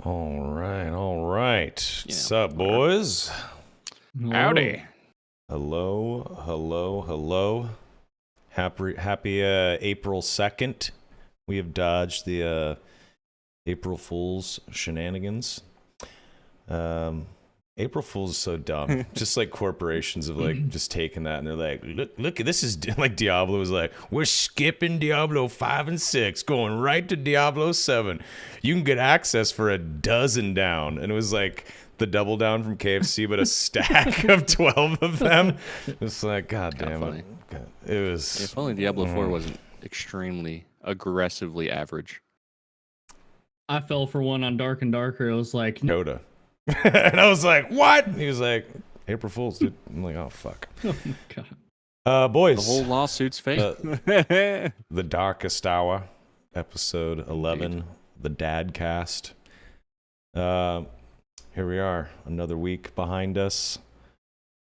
All right. What's up, boys? Howdy. Hello. Happy April 2nd. We have dodged the April Fool's shenanigans. April Fool's is so dumb. Just like corporations have like just taken that and they're like, look, this is like Diablo was like, we're skipping Diablo 5 and 6, going right to Diablo 7. You can get access for a dozen down. And it was like the double down from KFC, but a stack of 12 of them. It's like, God damn it. God, it was. If only Diablo 4 wasn't extremely aggressively average. I fell for one on Dark and Darker. It was like, Coda. And I was like, what? And he was like, April Fool's, dude. I'm like, oh, fuck. oh my God. Boys. The whole lawsuit's fake. The Darkest Hour, episode 11, Indeed. The Dad Cast. Here we are, another week behind us,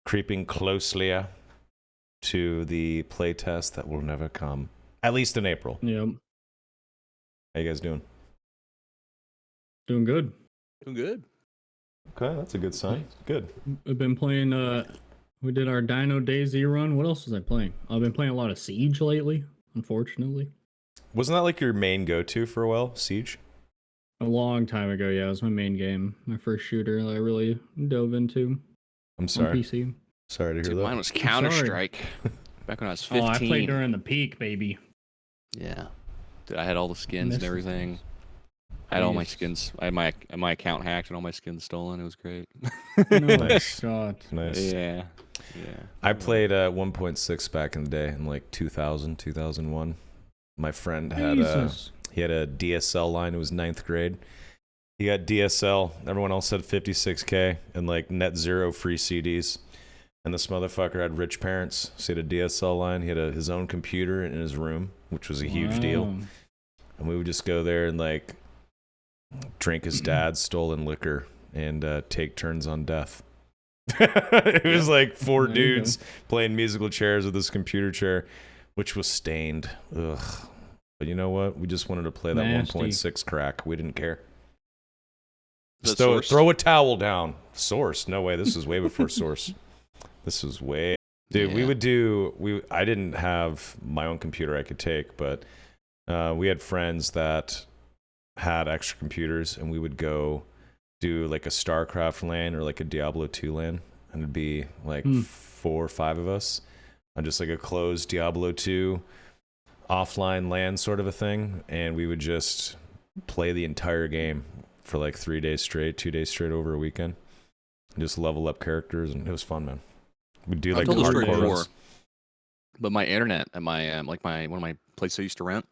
creeping closely to the playtest that will never come, at least in April. Yep. How you guys doing? Doing good. Doing good. Okay, that's a good sign. Good. We've been playing, we did our Dino DayZ run. What else was I playing? I've been playing a lot of Siege lately, unfortunately. Wasn't that like your main go-to for a while, Siege? A long time ago, yeah. It was my main game. My first shooter that I really dove into. I'm sorry. On PC. Sorry to hear that. Mine was Counter-Strike. Back when I was 15. Oh, I played during the peak, baby. Yeah. Dude, I had all the skins and everything. I had all my skins. I had my account hacked and all my skins stolen. It was great. Nice. God. Nice. Yeah. I played 1.6 back in the day in like 2000, 2001. My friend had he had a DSL line. It was 9th grade. He got DSL. Everyone else had 56K and like net zero free CDs. And this motherfucker had rich parents. So he had a DSL line. He had his own computer in his room, which was a huge deal. And we would just go there and like drink his dad's stolen liquor and take turns on death. It was like four dudes playing musical chairs with this computer chair, which was stained. Ugh. But you know what? We just wanted to play that 1.6 crack. We didn't care. Just throw a towel down. Source? No way. This is way before Source. This was way... Dude, I didn't have my own computer I could take, but we had friends that had extra computers, and we would go do like a StarCraft LAN or like a Diablo 2 LAN, and it'd be like 4 or 5 of us on just like a closed Diablo 2 offline LAN sort of a thing, and we would just play the entire game for like 3 days straight, 2 days straight over a weekend, and just level up characters, and it was fun, man. We'd do like hardcore runs. But my internet at my one of my places I used to rent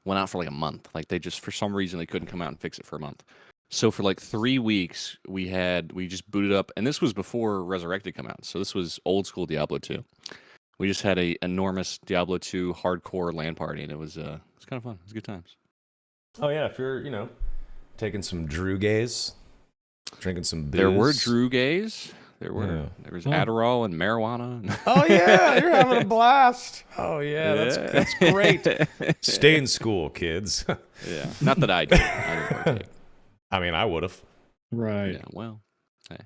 went out for like a month. Like they just, for some reason, they couldn't come out and fix it for a month. So for like 3 weeks, we just booted up, and this was before Resurrected come out. So this was old school Diablo 2. We just had a enormous Diablo 2 hardcore LAN party, and it was kind of fun. It was good times. Oh yeah, if you're taking some Drew gaze, drinking some booze. There were Drew gaze. There was Adderall and marijuana. Oh yeah, you're having a blast. Oh yeah, that's great. Stay in school, kids. Yeah, not that I did. I didn't partake. I mean, I would have. Right. Yeah. Well, hey.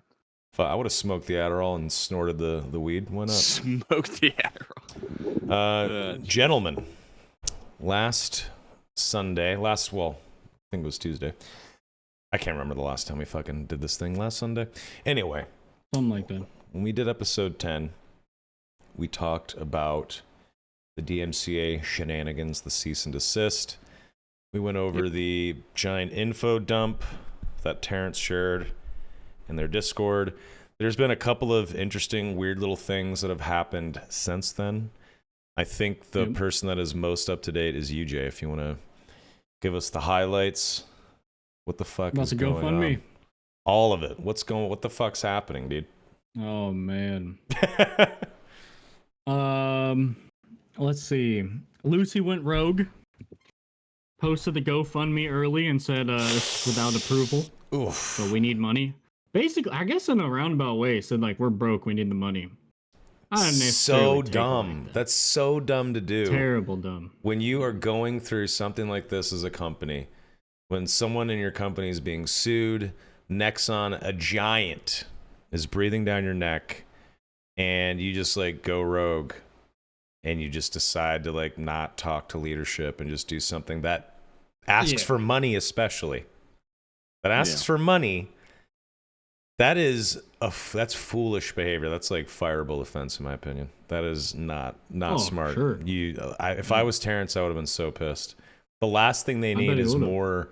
I would have smoked the Adderall and snorted the weed. Why not? Smoked the Adderall. Gentlemen, last Sunday, I think it was Tuesday. I can't remember the last time we fucking did this thing. Last Sunday. Anyway. Something like that. When we did episode 10, we talked about the DMCA shenanigans, the cease and desist. We went over the giant info dump that Terrence shared in their Discord. There's been a couple of interesting, weird little things that have happened since then. I think the person that is most up to date is you, Jay. If you want to give us the highlights, what the fuck is going on? GoFundMe. All of it. What the fuck's happening, dude? Oh man. Let's see. Lucy went rogue. Posted the GoFundMe early and said it's without approval. Oof. But we need money. Basically, I guess in a roundabout way, said like we're broke, we need the money. So dumb. That's so dumb to do. Terrible dumb. When you are going through something like this as a company, when someone in your company is being sued, Nexon, a giant, is breathing down your neck, and you just like go rogue, and you just decide to like not talk to leadership and just do something that asks for money, especially that asks for money. That's foolish behavior. That's like fireable offense, in my opinion. That is not smart. Sure. If I was Terrence, I would have been so pissed. The last thing they need is more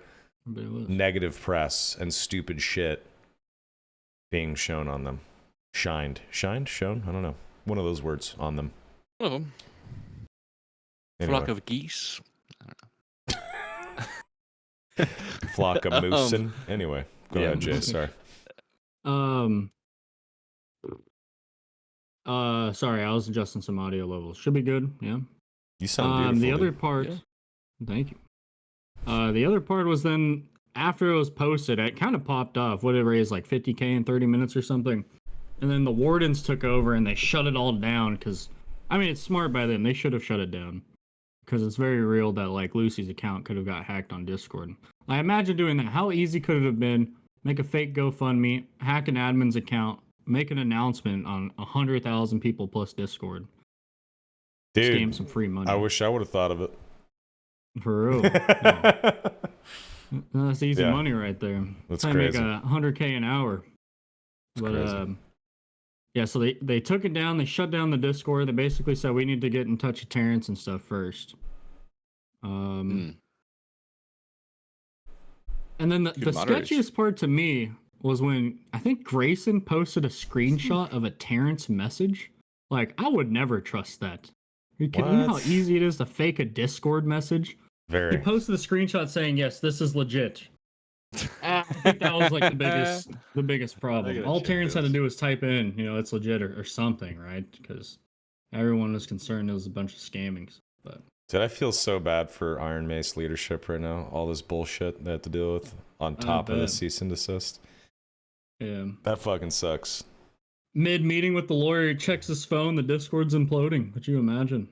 negative press and stupid shit being shown on them. Shown? I don't know. One of those words on them. One of them. Anyway. Flock of geese. I don't know. Flock of moosin. Anyway, go ahead, Jay. Sorry. Sorry, I was adjusting some audio levels. Should be good. Yeah. You sound beautiful. The other part. Yeah. Thank you. The other part was then after it was posted, it kind of popped off. Whatever it is, like 50K in 30 minutes or something. And then the wardens took over and they shut it all down because, I mean, it's smart by them. They should have shut it down because it's very real that like Lucy's account could have got hacked on Discord. I imagine doing that. How easy could it have been? Make a fake GoFundMe, hack an admin's account, make an announcement on 100,000 people plus Discord. Dude, scam some free money. I wish I would have thought of it. For real. Yeah. That's easy money right there. That's crazy. Make $100K an hour. But yeah, so they took it down. They shut down the Discord. They basically said we need to get in touch with Terrence and stuff first. And then the sketchiest part to me was when I think Grayson posted a screenshot of a Terrence message. Like, I would never trust that. You know how easy it is to fake a Discord message? Very. He posted a screenshot saying, "Yes, this is legit." I think that was like the biggest problem. All Terrence had to do was type in, it's legit or something, right? Because everyone was concerned it was a bunch of scammings. But dude, I feel so bad for Iron Mace leadership right now. All this bullshit they have to deal with on top of the cease and desist. Yeah. That fucking sucks. Mid-meeting with the lawyer, he checks his phone, the Discord's imploding. Could you imagine?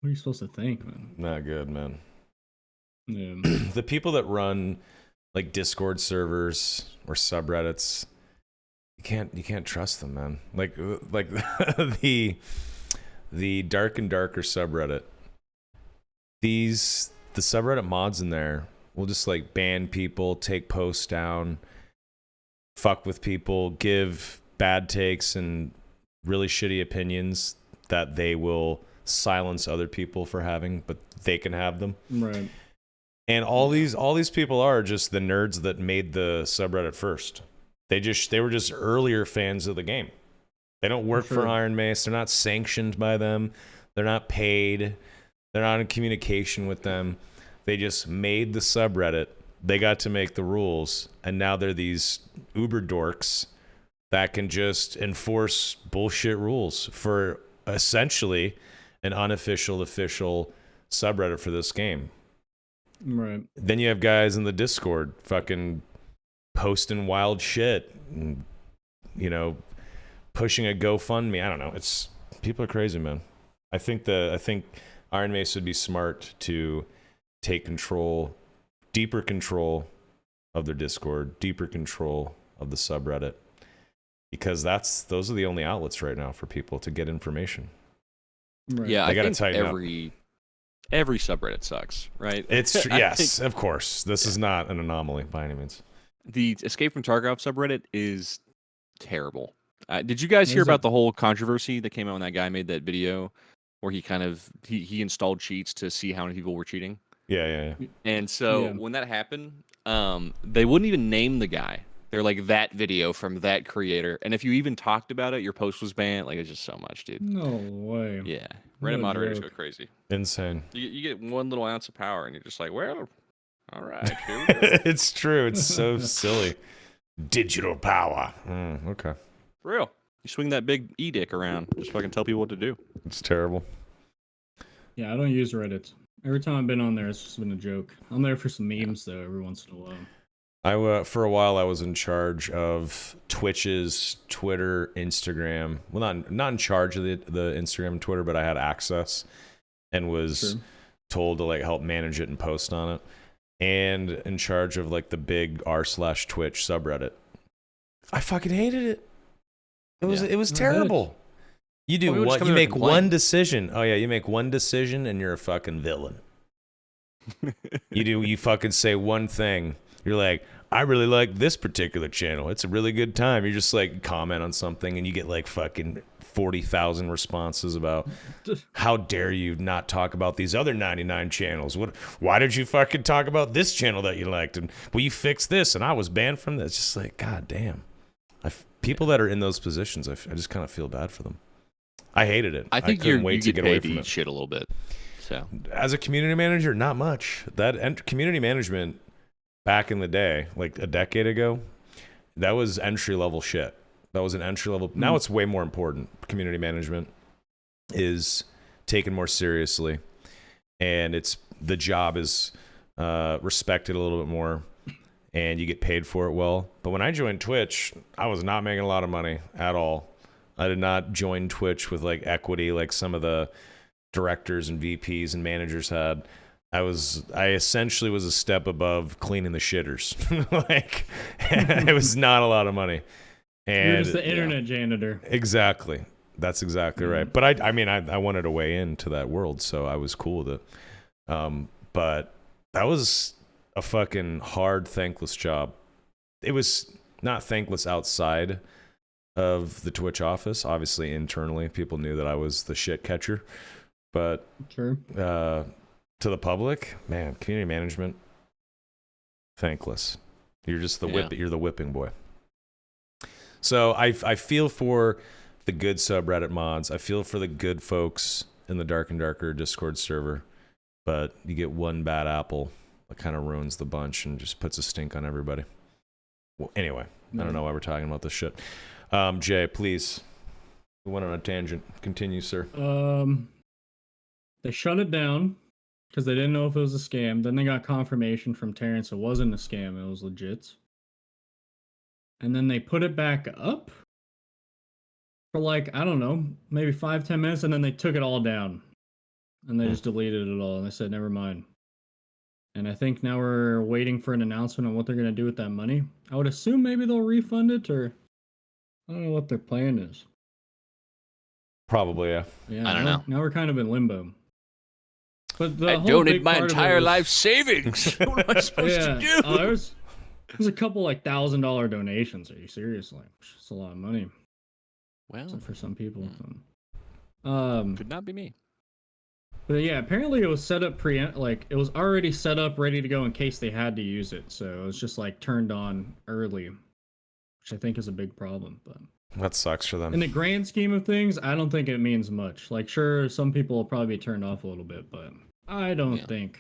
What are you supposed to think, man? Not good, man. Yeah. The people that run like Discord servers or subreddits, you can't trust them, man. Like the Dark and Darker subreddit. The subreddit mods in there will just like ban people, take posts down, fuck with people, give bad takes and really shitty opinions that they will silence other people for having, but they can have them. Right. And all these people are just the nerds that made the subreddit first. They were just earlier fans of the game. They don't work for Iron Mace. They're not sanctioned by them. They're not paid. They're not in communication with them. They just made the subreddit. They got to make the rules, and now they're these uber dorks that can just enforce bullshit rules for essentially an unofficial official subreddit for this game. Right. Then you have guys in the Discord fucking posting wild shit and, pushing a GoFundMe. I don't know. People are crazy, man. I think Iron Mace would be smart to take deeper control of their Discord, deeper control of the subreddit, because those are the only outlets right now for people to get information. Right. Yeah, I think every subreddit sucks, right? It's yes, of course. This is not an anomaly by any means. The Escape from Tarkov subreddit is terrible. Did you guys hear about the whole controversy that came out when that guy made that video where he installed cheats to see how many people were cheating? Yeah. And so when that happened, they wouldn't even name the guy. They're like, that video from that creator. And if you even talked about it, your post was banned. Like, it's just so much, dude. No way. Yeah. Reddit moderators go crazy. Insane. You get 1 little ounce of power, and you're just like, well, all right. Here we go. It's true. It's so silly. Digital power. Okay. For real. You swing that big E-dick around. Just fucking tell people what to do. It's terrible. Yeah, I don't use Reddit. Every time I've been on there, it's just been a joke. I'm there for some memes, though, every once in a while. For a while, I was in charge of Twitch's Twitter, Instagram. Well, not in charge of the Instagram and Twitter, but I had access and was told to like help manage it and post on it. and in charge of like the big r/Twitch subreddit. I fucking hated it. It was terrible. You do what? You make one decision. Oh yeah, you make one decision and you're a fucking villain. You fucking say one thing. You're like, I really like this particular channel. It's a really good time. You just like comment on something and you get like fucking 40,000 responses about how dare you not talk about these other 99 channels? Why did you fucking talk about this channel that you liked? And well, you fixed this and I was banned from this. Just like, god damn. People that are in those positions, I just kind of feel bad for them. I hated it. I think couldn't wait to get away from it. Shit a little bit. So as a community manager, not much. That community management back in the day, like a decade ago, that was entry level shit. That was an entry level. Now it's way more important. Community management is taken more seriously, and the job is respected a little bit more, and you get paid for it well. But when I joined Twitch, I was not making a lot of money at all. I did not join Twitch with like equity like some of the directors and VPs and managers had. I essentially was a step above cleaning the shitters. Like it was not a lot of money. And you're just the internet janitor. Exactly. That's exactly right. But I wanted to weigh into that world, so I was cool with it. But that was a fucking hard, thankless job. It was not thankless outside of the Twitch office. Obviously, internally, people knew that I was the shit catcher. But sure. To the public, man, community management, thankless. You're just the whip. You're the whipping boy. So I feel for the good subreddit mods. I feel for the good folks in the Dark and Darker Discord server. But you get one bad apple that kind of ruins the bunch and just puts a stink on everybody. Well, anyway, I don't know why we're talking about this shit. Jay, please. We went on a tangent. Continue, sir. They shut it down because they didn't know if it was a scam. Then they got confirmation from Terrence it wasn't a scam. It was legit. And then they put it back up for like, I don't know, maybe 5-10 minutes. And then they took it all down. And they just deleted it all. And they said, never mind. And I think now we're waiting for an announcement on what they're going to do with that money. I would assume maybe they'll refund it, or I don't know what their plan is. Probably, yeah. I don't know. Now we're kind of in limbo. But I donated my entire life savings. What am I supposed to do? There's a couple like $1,000 donations. Are you serious? Like, it's a lot of money. Well, for some people. Could not be me. But yeah, apparently it was set up it was already set up ready to go in case they had to use it. So it was just like turned on early, which I think is a big problem. But that sucks for them. In the grand scheme of things, I don't think it means much. Like, sure, some people will probably be turned off a little bit, but I don't think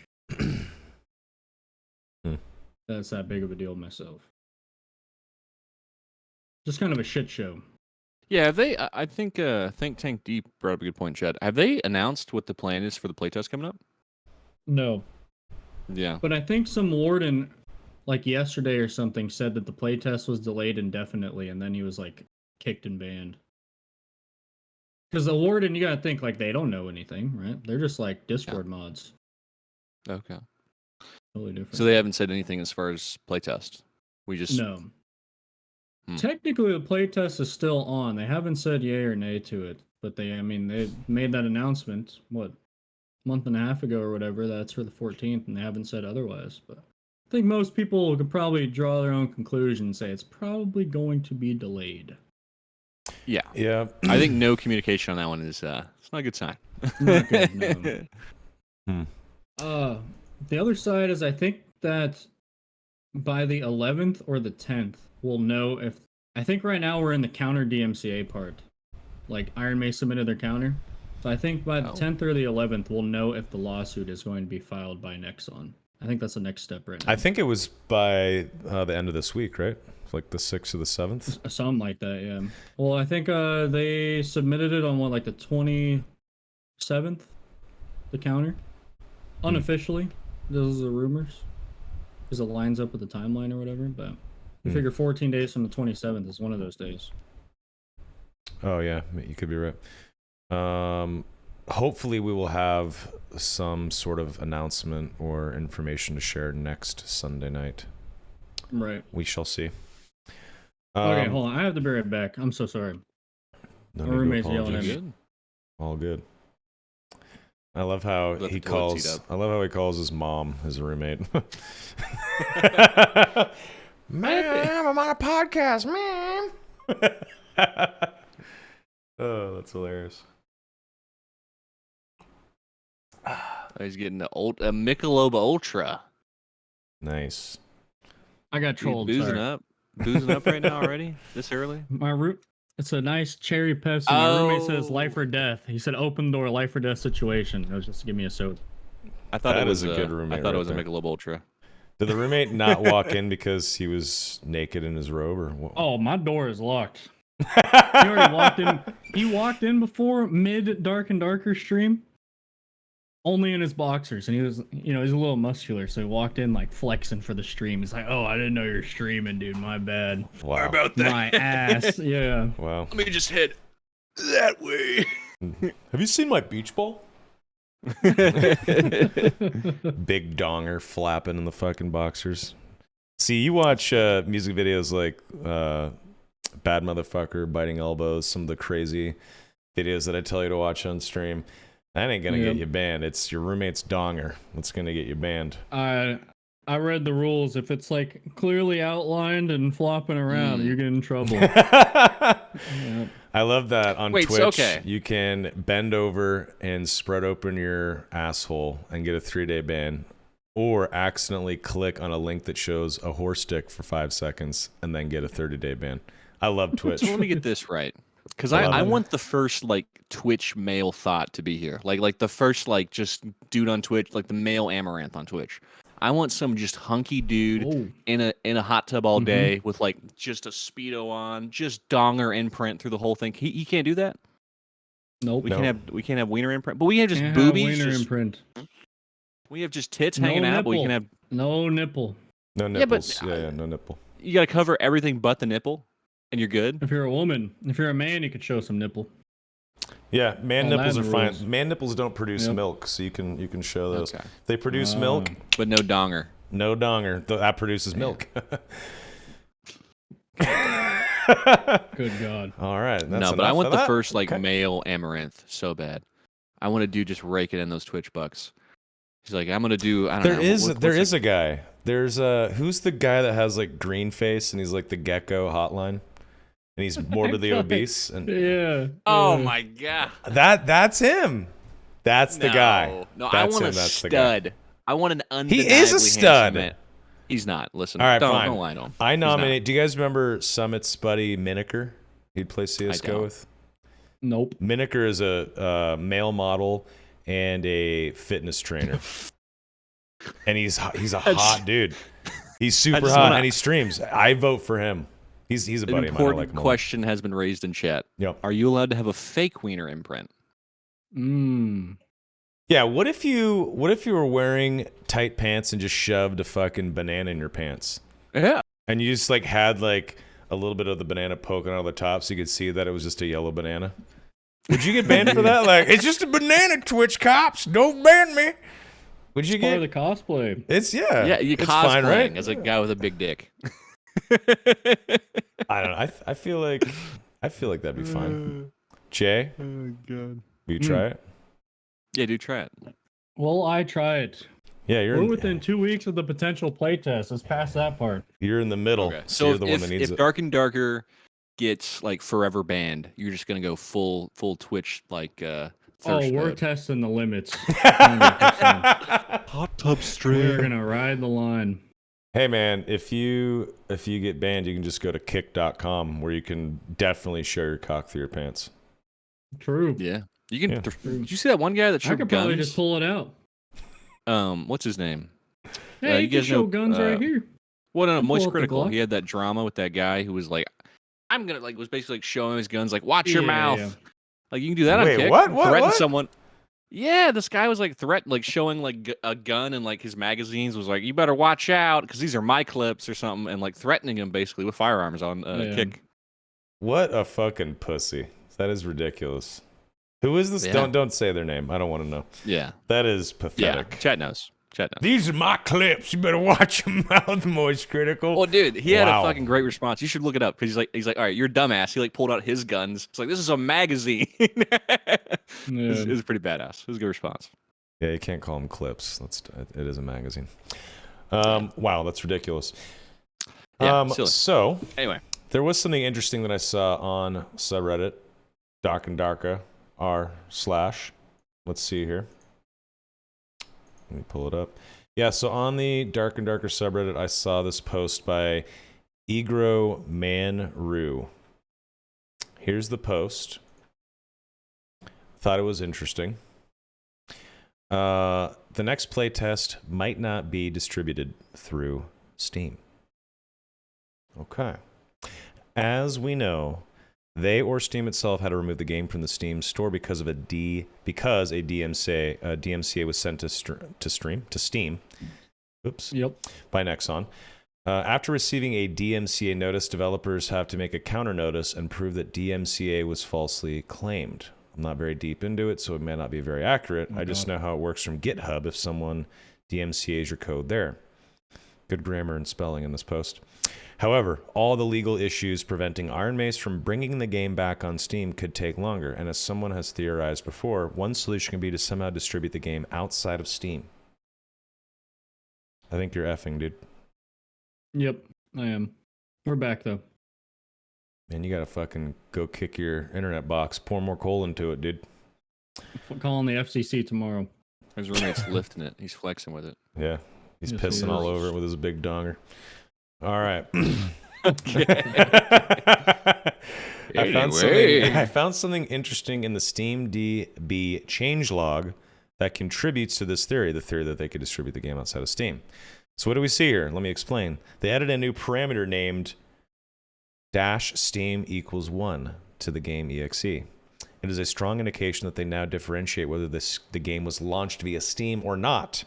that's that big of a deal myself. Just kind of a shit show. Yeah, have they? I think Think Tank Deep brought up a good point, Chad. Have they announced what the plan is for the playtest coming up? No. Yeah. But I think some warden, like yesterday or something, said that the playtest was delayed indefinitely, and then he was like kicked and banned. Because the warden, you gotta think like they don't know anything, right? They're just like Discord mods. Okay. Totally different. So they haven't said anything as far as playtest. We just no. Technically, the playtest is still on. They haven't said yay or nay to it, but they made that announcement a month and a half ago or whatever. That's for the 14th, and they haven't said otherwise. But I think most people could probably draw their own conclusion and say it's probably going to be delayed. Yeah. I think no communication on that one is it's not a good sign. Not good, no. The other side is I think that by the 11th or the 10th, we'll know if. I think right now we're in the counter DMCA part. Like Iron May submitted their counter. So I think by the 10th or the 11th, we'll know if the lawsuit is going to be filed by Nexon. I think that's the next step right now. I think it was by the end of this week, right? Like the 6th or the 7th? Something like that, yeah. Well, I think they submitted it on like the 27th, the counter. Unofficially. Those are the rumors. Because it lines up with the timeline or whatever, but I figure 14 days from the 27th is one of those days. Oh, yeah. You could be right. Hopefully we will have some sort of announcement or information to share next Sunday night. Right. We shall see. Okay, hold on. I have to be right back. I'm so sorry. No My need to roommate's yelling at apologize. me. All good. I love how he calls. I love how he calls his mom his roommate. Man, I'm on a podcast, man. Oh, that's hilarious. He's getting a Michelob Ultra. Nice. I got He's trolled. boozing Sorry. up. Boozing up right now already? This early? It's a nice cherry Pepsi. My roommate says life or death. He said open door, life or death situation. It was just to give me a soda. I thought That it was is a good roommate. I thought right it was there. a Michelob Ultra. Did the roommate not walk in because he was naked in his robe, or what? Oh, my door is locked. He already walked in. He walked in before mid Dark and Darker stream, only in his boxers, and he was, he's a little muscular, so he walked in like flexing for the stream. He's like, "Oh, I didn't know you're streaming, dude. My bad. Wow. How about that? My ass." Yeah. Wow. Let me just head that way. Have you seen my beach ball? Big donger flapping in the fucking boxers. See, you watch music videos like Bad Motherfucker, Biting Elbows, some of the crazy videos that I tell you to watch on stream. That ain't gonna get you banned. It's your roommate's donger that's gonna get you banned. I read the rules. If it's like clearly outlined and flopping around, you get in trouble. Yeah. I love that on Wait, Twitch. so, okay. You can bend over and spread open your asshole and get a 3-day ban, or accidentally click on a link that shows a horse dick for 5 seconds and then get a 30-day ban. I love Twitch. So let me get this right, because I want the first like Twitch male thought to be here, like the first like just dude on Twitch, like the male amaranth on Twitch. I want some just hunky dude in a hot tub all day with like just a Speedo on, just donger imprint through the whole thing. He can't do that. Nope. We can't have wiener imprint, but we have just Can't have boobies. wiener Just, imprint. we have just tits No hanging out, but we can nipple. have. No nipple. No nipples. Yeah, no nipple. You gotta cover everything but the nipple, and you're good. If you're a woman, if you're a man, you could show some nipple. Yeah, man nipples are Latin fine. rules. Man nipples don't produce milk, so you can show those. Okay. They produce milk, But no donger. no donger. That produces milk. Good God. All right. That's No, but I enough want of the that. first like Okay. male amaranth so bad. I want to do just rake it in those Twitch bucks. He's like, I'm gonna do. I don't know. There is a guy. There's who's the guy that has like green face and he's like the gecko hotline, and he's morbidly obese and Yeah. Oh yeah. my god. that's him. That's the guy. No, That's I want him, a that's the guy. stud. I want an He undeniably is a handsome stud. man. He's not. Listen. All right, don't fine. lie to him. I He's not. nominate. Do you guys remember Summit's buddy Miniker? He'd play CS:GO don't. with. Nope. Miniker is a male model and a fitness trainer, and he's a hot dude. He's super just hot, wanna- and he streams. I vote for him. He's a An buddy of mine. I important like him a lot. question has been raised in chat. Yep. Are you allowed to have a fake wiener imprint? Yeah. What if you were wearing tight pants and just shoved a fucking banana in your pants, Yeah. and you just like had like a little bit of the banana poking out of the top, so you could see that it was just a yellow banana? Would you get banned for that? Like, it's just a banana, Twitch cops. Don't ban me. Would you Part of get? the cosplay. It's you It's cosplaying fine, right? as a guy with a big dick. I don't know. I feel like that'd be fine. Jay, Oh god. will you try it? Yeah, dude, try it. Well, I tried. Yeah, you're We're in, within 2 weeks of the potential playtest. Let's pass that part. you're in the middle. Okay. So So you're the one that if needs it. Dark and Darker gets like forever banned, you're just gonna go full Twitch like thirst We're mode. testing the limits. 100%. Hot tub We're gonna ride the line. Hey man, if you get banned, you can just go to kick.com where you can definitely show your cock through your pants. True. Yeah, you can. Yeah. Did you see that one guy that I showed could guns? probably just pull it out. What's his name? Hey, you you can guys show know, guns right here. Well, no, Pull Moist out the Critical. Glock. He had that drama with that guy who was like, "I'm gonna like," was basically like showing his guns, like, "Watch your Yeah, mouth." yeah. Like you can do that Wait, on Kick. what? Threaten What? someone. Yeah, this guy was like showing like a gun and like his magazines was like, "You better watch out because these are my clips" or something, and like threatening him basically with firearms on Yeah. Kick. What a fucking pussy. That is ridiculous. Who is this? Yeah. Don't say their name. I don't want to know. Yeah. That is pathetic. Yeah. Chat knows. These are my clips. You better watch your mouth, Moist Critical. Oh, dude, he had a fucking great response. You should look it up because he's like, all right, you're a dumbass. He like pulled out his guns. It's like, this is a magazine. It was pretty badass. It was a good response. Yeah, you can't call them clips. It is a magazine. Wow, that's ridiculous. Yeah, silly. So Anyway, there was something interesting that I saw on subreddit, Dark and Darka r/. Let's see here. Let me pull it up. Yeah, so on the Dark and Darker subreddit, I saw this post by Egro Manru. Here's the post. Thought it was interesting. The next playtest might not be distributed through Steam. Okay. As we know, they or Steam itself had to remove the game from the Steam store because a DMCA was sent to Steam. Oops. Yep. By Nexon. After receiving a DMCA notice, developers have to make a counter notice and prove that DMCA was falsely claimed. I'm not very deep into it, so it may not be very accurate. I just know how it works from GitHub if someone DMCAs your code there. Good grammar and spelling in this post. However, all the legal issues preventing Iron Mace from bringing the game back on Steam could take longer, and as someone has theorized before, one solution can be to somehow distribute the game outside of Steam. I think you're effing, dude. Yep, I am. We're back, though. Man, you gotta fucking go kick your internet box, pour more coal into it, dude. Calling the FCC tomorrow. his roommate's lifting it. He's flexing with it. Yeah, he's Yes, pissing he all is. over it with his big donger. All right. I found something interesting in the Steam DB changelog that contributes to this theory, the theory that they could distribute the game outside of Steam. So what do we see here? Let me explain. They added a new parameter named -Steam=1 to the game exe. It is a strong indication that they now differentiate whether the game was launched via Steam or not,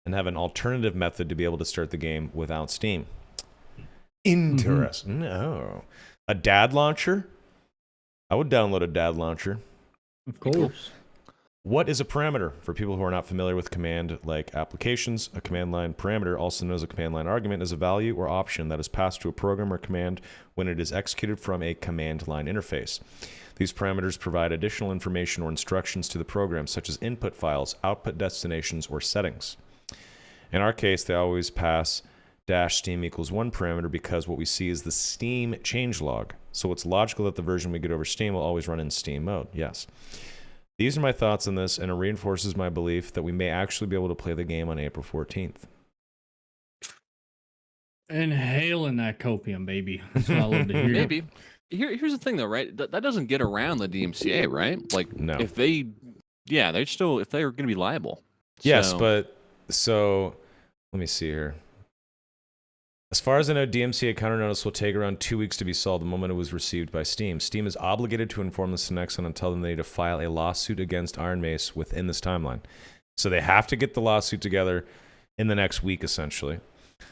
and have an alternative method to be able to start the game without Steam. Interesting. No. A dad launcher? I would download a dad launcher. Of course. What is a parameter? For people who are not familiar with command-like applications, a command line parameter, also known as a command line argument, is a value or option that is passed to a program or command when it is executed from a command line interface. These parameters provide additional information or instructions to the program, such as input files, output destinations, or settings. In our case, they always pass -Steam=1 parameter because what we see is the Steam changelog. So it's logical that the version we get over Steam will always run in Steam mode. Yes. These are my thoughts on this, and it reinforces my belief that we may actually be able to play the game on April 14th. Inhaling that copium, baby. That's what I love to hear. Maybe. Here's the thing, though, right? That doesn't get around the DMCA, right? Like, No. if they, they're still, if they're going to be liable. Yes, So- but so let me see here. As far as I know, DMCA counter notice will take around 2 weeks to be solved the moment it was received by Steam. Steam is obligated to inform this to Nexon and tell them they need to file a lawsuit against Iron Mace within this timeline. So they have to get the lawsuit together in the next week, essentially.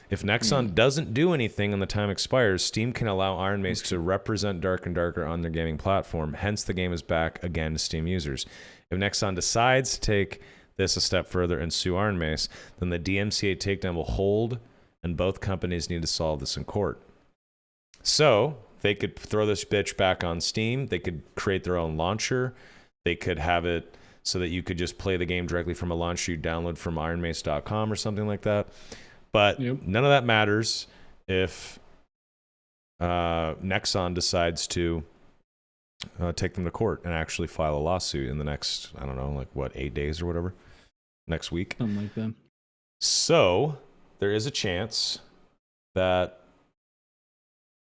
If Nexon doesn't do anything and the time expires, Steam can allow Iron Mace to represent Dark and Darker on their gaming platform. Hence, the game is back again to Steam users. If Nexon decides to take this a step further and sue Iron Mace, then the DMCA takedown will hold, and both companies need to solve this in court. So they could throw this bitch back on Steam. They could create their own launcher. They could have it so that you could just play the game directly from a launcher you download from ironmace.com or something like that. But none of that matters if Nexon decides to take them to court and actually file a lawsuit in the next, 8 days or whatever, next week. Something like that. So there is a chance that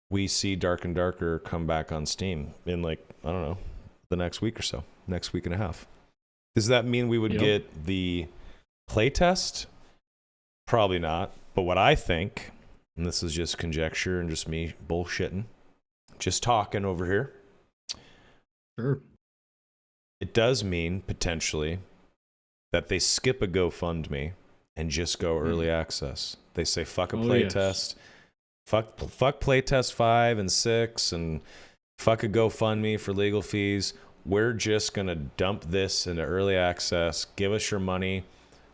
we see Dark and Darker come back on Steam in the next week or so, next week and a half. Does that mean we would get the playtest? Probably not. But what I think, and this is just conjecture and just me bullshitting, just talking over here. Sure. It does mean potentially that they skip a GoFundMe and just go early access. They say fuck a playtest, fuck playtest 5 and 6, and fuck a GoFundMe for legal fees. we're just going to dump this into early access. Give us your money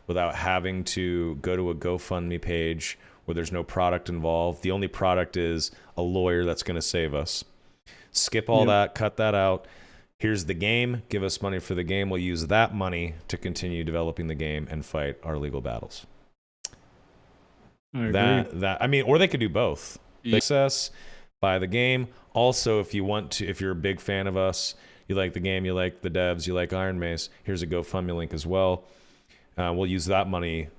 without having to go to a GoFundMe page where there's no product involved. The only product is a lawyer that's going to save us. Skip all that, cut that out. Here's the game. Give us money for the game. We'll use that money to continue developing the game and fight our legal battles. I agree. I mean, or they could do both. Access, buy the game. Also, if you want to, if you're a big fan of us, you like the game, you like the devs, you like Iron Mace, here's a GoFundMe link as well. We'll use that money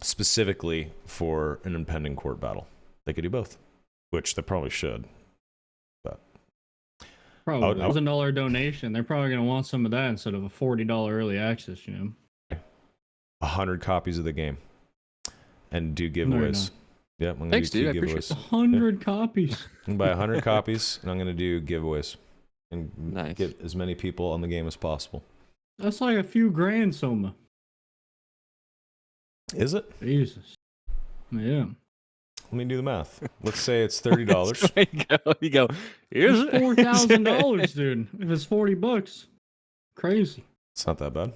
specifically for an impending court battle. They could do both, which they probably should. But Probably. $1,000 donation. They're probably going to want some of that instead of a $40 early access, 100 copies of the game. And do giveaways. Yeah, I'm gonna Thanks, do dude. I giveaways. appreciate 100 copies. I'm gonna buy 100 copies, and I'm gonna do giveaways and Nice. get as many people on the game as possible. That's like a few grand, Soma. Is it? Jesus. Yeah. Let me do the math. Let's say it's $30. You go. Here's It's $4,000, dude. If it's $40, crazy. It's not that bad.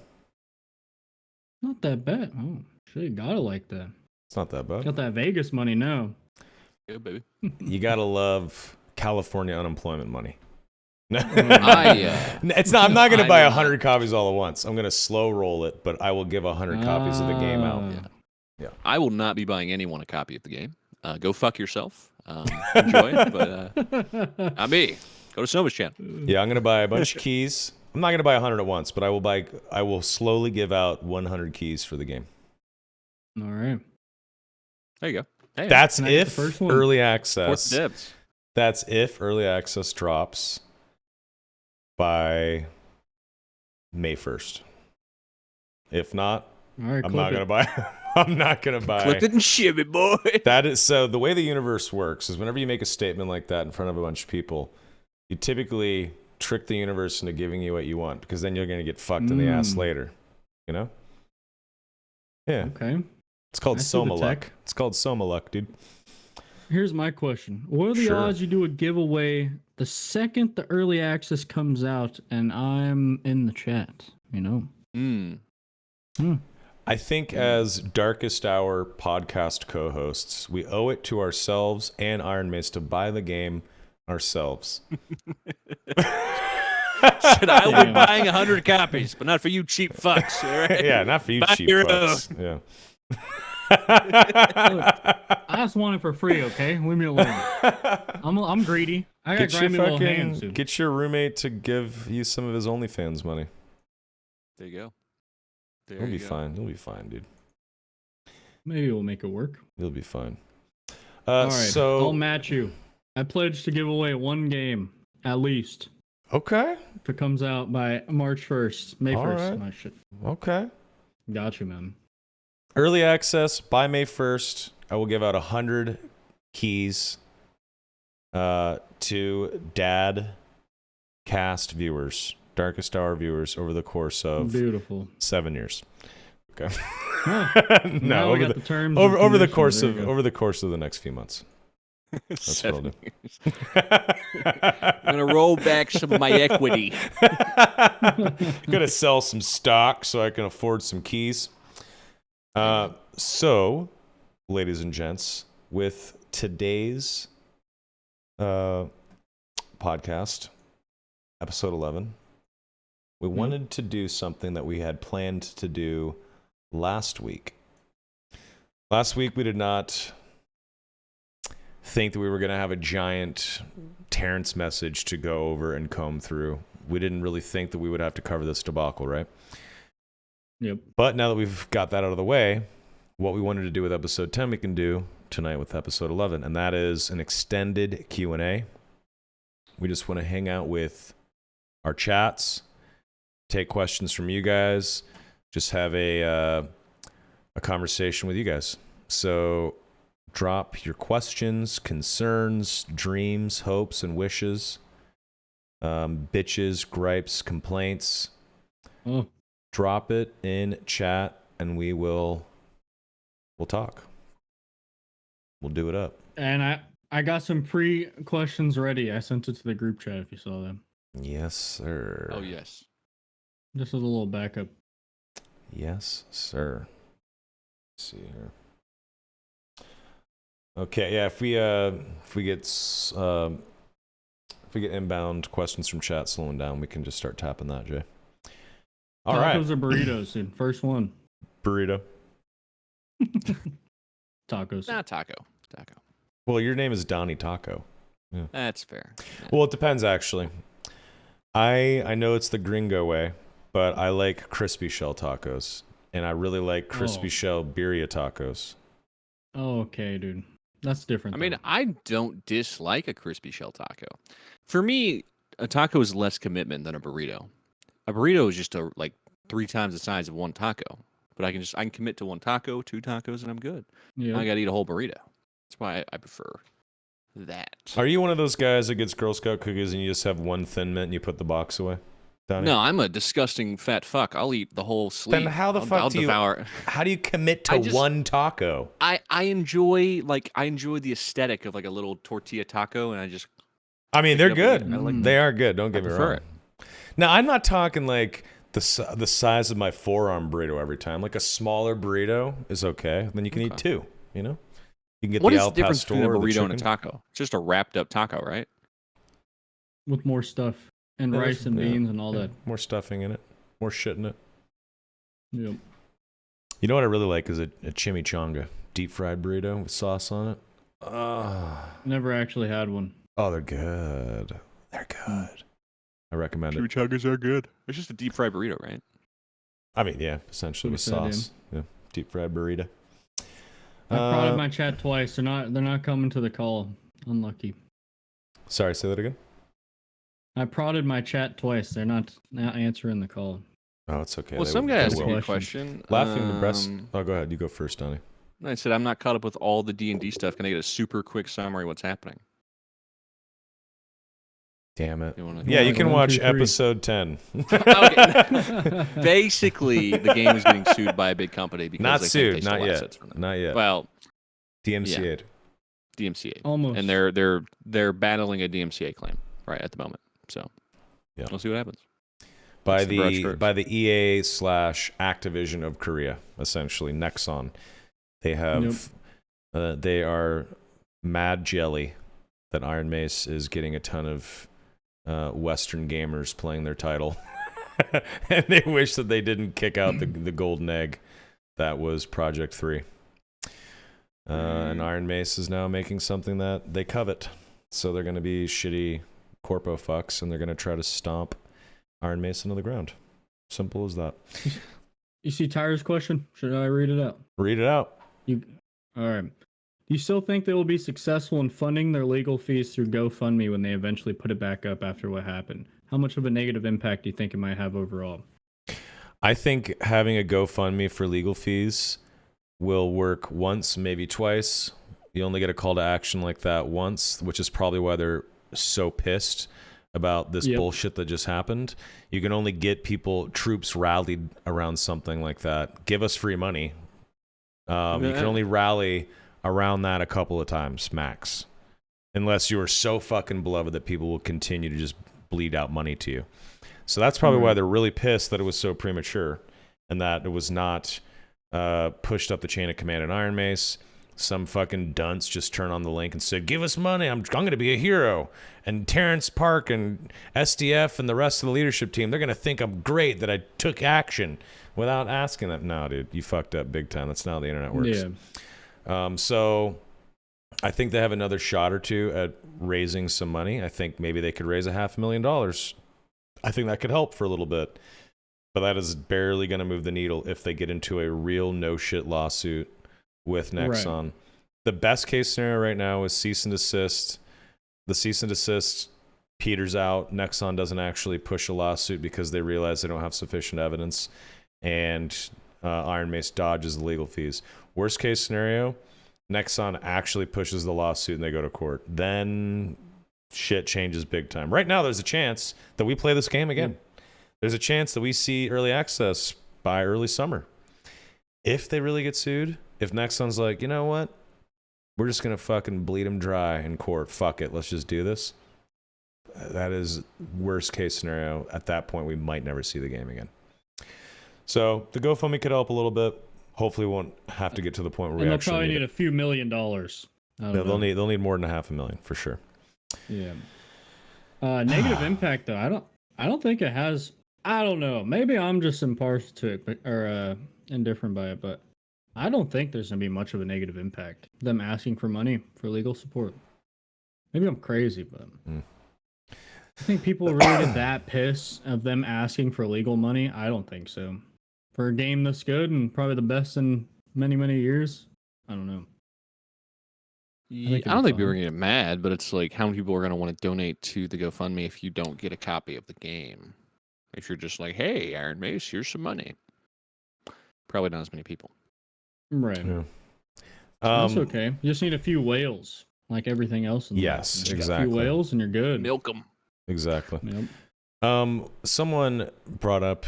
Not that bad. Oh, shit, gotta like that. It's not that bad. Got that Vegas money now. Yeah, baby. You gotta love California unemployment money. It's not. I'm not gonna buy I 100 copies all at once. I'm gonna slow roll it, but I will give 100 copies of the game out. Yeah. I will not be buying anyone a copy of the game. Go fuck yourself. Enjoy it, but not me. Go to Soma's channel. Yeah, I'm gonna buy a bunch of keys. I'm not gonna buy 100 at once, but I will slowly give out 100 keys for the game. All right. There you go. Hey, That's can I get the if first one? early fourth access. dibs. That's if early access drops by May 1st. If not, All right, I'm clip not it. gonna buy. I'm not gonna buy. Clip it and ship it, boy. That is so. The way the universe works is whenever you make a statement like that in front of a bunch of people, you typically trick the universe into giving you what you want, because then you're gonna get fucked in the ass later. You know? Yeah. Okay. It's called I see the Soma luck. tech. It's called Soma luck, dude. Here's my question. What are the Sure. odds you do a giveaway the second the early access comes out and I'm in the chat? I think as Darkest Hour podcast co-hosts, we owe it to ourselves and Iron Mace to buy the game ourselves. Said I will be buying 100 copies, but not for you cheap fucks. All right? Yeah, not for you Buy cheap your fucks. Yeah. I just want it for free, okay? Leave me alone. I'm greedy. I got grimy little hands, dude. Get your roommate to give you some of his OnlyFans money. There you go. There You'll you be go. fine. You'll be fine, dude. Maybe we'll make it work. You'll be fine. All right, So I'll match you. I pledge to give away one game, at least, okay, if it comes out by March 1st. May 1st. right. My shit. okay. Got you, man. Early access by May 1st. I will give out 100 keys to Dad Cast viewers, Darkest Hour viewers, over the course of Beautiful. 7 years. Okay. Huh. No, Now we over got the the terms. over and the conditions. course There of you go. over the course of the next few months. That's what I'll do. I'm gonna roll back some of my equity. Gonna sell some stock so I can afford some keys. So, ladies and gents, with today's podcast, episode 11, we wanted to do something that we had planned to do last week. Last week, we did not think that we were going to have a giant Terrence message to go over and comb through. We didn't really think that we would have to cover this debacle, right? Yep. But now that we've got that out of the way, what we wanted to do with episode 10, we can do tonight with episode 11, and that is an extended Q&A. We just want to hang out with our chats, take questions from you guys, just have a conversation with you guys. So drop your questions, concerns, dreams, hopes, and wishes, bitches, gripes, complaints. Oh, Drop it in chat, and we'll talk. We'll do it up. and I got some pre-questions ready. I sent it to the group chat if you saw them. Yes, sir. Oh yes. Just as a little backup. Yes, sir. Let's see here. Okay, yeah. If we get inbound questions from chat slowing down, we can just start tapping that, Jay. All right. Tacos or burritos, dude? First one. Burrito. Tacos. Nah, taco. Well, your name is Donnie Taco. Yeah. That's fair. Yeah. Well, it depends actually. I know it's the gringo way, but I like crispy shell tacos, and I really like crispy shell birria tacos. Oh, okay, dude. That's different. I mean, I don't dislike a crispy shell taco. For me, a taco is less commitment than a burrito. A burrito is just like 3 times the size of one taco. But I can commit to one taco, 2 tacos, and I'm good. Yeah. I got to eat a whole burrito. That's why I prefer that. Are you one of those guys that gets Girl Scout cookies and you just have one Thin Mint and you put the box away? Donnie? No, I'm a disgusting fat fuck. I'll eat the whole sleeve. Then how the fuck I'll do devour. How do you commit to one taco? I enjoy the aesthetic of like a little tortilla taco, and I mean, they're good. They are good. Don't get me wrong. it. Now, I'm not talking like the size of my forearm burrito every time. Like a smaller burrito is okay. Then you can eat 2. You know, you can get What the is al the difference between a pastor or the burrito and a chicken. taco? It's just a wrapped up taco, right? With more stuff and Yeah, rice and beans and all that. More stuffing in it. More shit in it. Yep. You know what I really like is a chimichanga deep fried burrito with sauce on it. Never actually had one. Oh, they're good. They're good. I recommend it. Chimichangas are good. It's just a deep fried burrito, right? I mean, yeah, essentially with sauce. Yeah, deep fried burrito. I prodded my chat twice. They're not coming to the call. Unlucky. Sorry, say that again. I prodded my chat twice. They're not answering the call. Oh, it's okay. Well, some guy asked a good question. Laughing the breast. Oh, go ahead. You go first, Donnie. I said I'm not caught up with all the D&D stuff. Can I get a super quick summary of what's happening? Damn it. You Yeah, you can 1, watch 2, 3. episode 10. Okay. Basically, the game is getting sued by a big company because Not they sued. think they Not stole yet. assets from them. Not yet. Well, DMCA'd. DMCA. Almost. And they're battling a DMCA claim right at the moment. So Yeah. we'll see what happens. By the brush strokes. the EA/Activision of Korea, essentially Nexon. They have they are mad jelly that Iron Mace is getting a ton of Western gamers playing their title, and they wish that they didn't kick out the golden egg that was Project 3. And Iron Mace is now making something that they covet, so they're going to be shitty corpo fucks, and they're going to try to stomp Iron Mace into the ground. Simple as that. You see Tyra's question? Should I read it out? Read it out. All right. Do you still think they will be successful in funding their legal fees through GoFundMe when they eventually put it back up after what happened? How much of a negative impact do you think it might have overall? I think having a GoFundMe for legal fees will work once, maybe twice. You only get a call to action like that once, which is probably why they're so pissed about this bullshit that just happened. You can only get troops rallied around something like that. Give us free money. You can only rally around that a couple of times, max. Unless you are so fucking beloved that people will continue to just bleed out money to you. So that's probably why they're really pissed that it was so premature and that it was not pushed up the chain of command in Iron Mace. Some fucking dunce just turned on the link and said, give us money, I'm going to be a hero. And Terrence Park and SDF and the rest of the leadership team, they're going to think I'm great that I took action without asking them. No, dude, you fucked up big time. That's not how the internet works. Yeah. So I think they have another shot or two at raising some money. I think maybe they could raise $500,000. I think that could help for a little bit. But that is barely going to move the needle if they get into a real no-shit lawsuit with Nexon. Right. The best case scenario right now is cease and desist. The cease and desist peters out. Nexon doesn't actually push a lawsuit because they realize they don't have sufficient evidence. And Iron Mace dodges the legal fees. Worst case scenario, Nexon actually pushes the lawsuit and they go to court. Then shit changes big time. Right now, there's a chance that we play this game again. There's a chance that we see early access by early summer. If they really get sued, if Nexon's like, you know what? We're just going to fucking bleed them dry in court. Fuck it. Let's just do this. That is worst case scenario. At that point, we might never see the game again. So the GoFundMe could help a little bit. Hopefully, we won't have to get to the point where we they'll actually probably need need it. a few $1 million. They'll need more than $500,000 for sure. Yeah. Negative impact though. I don't think it has. I don't know. Maybe I'm just impartial to it, or indifferent by it. But I don't think there's gonna be much of a negative impact. Them asking for money for legal support. Maybe I'm crazy, but I think people really get that pissed of them asking for legal money. I don't think so. For a game this good and probably the best in many, many years, I don't know. I don't think people are going to get mad, but it's like, how many people are going to want to donate to the GoFundMe if you don't get a copy of the game? If you're just like, hey, Iron Mace, here's some money. Probably not as many people. Right. Yeah. That's okay. You just need a few whales, like everything else in the Yes, life. Just exactly. A few whales and you're good. Milk them. Exactly. Yep. Someone brought up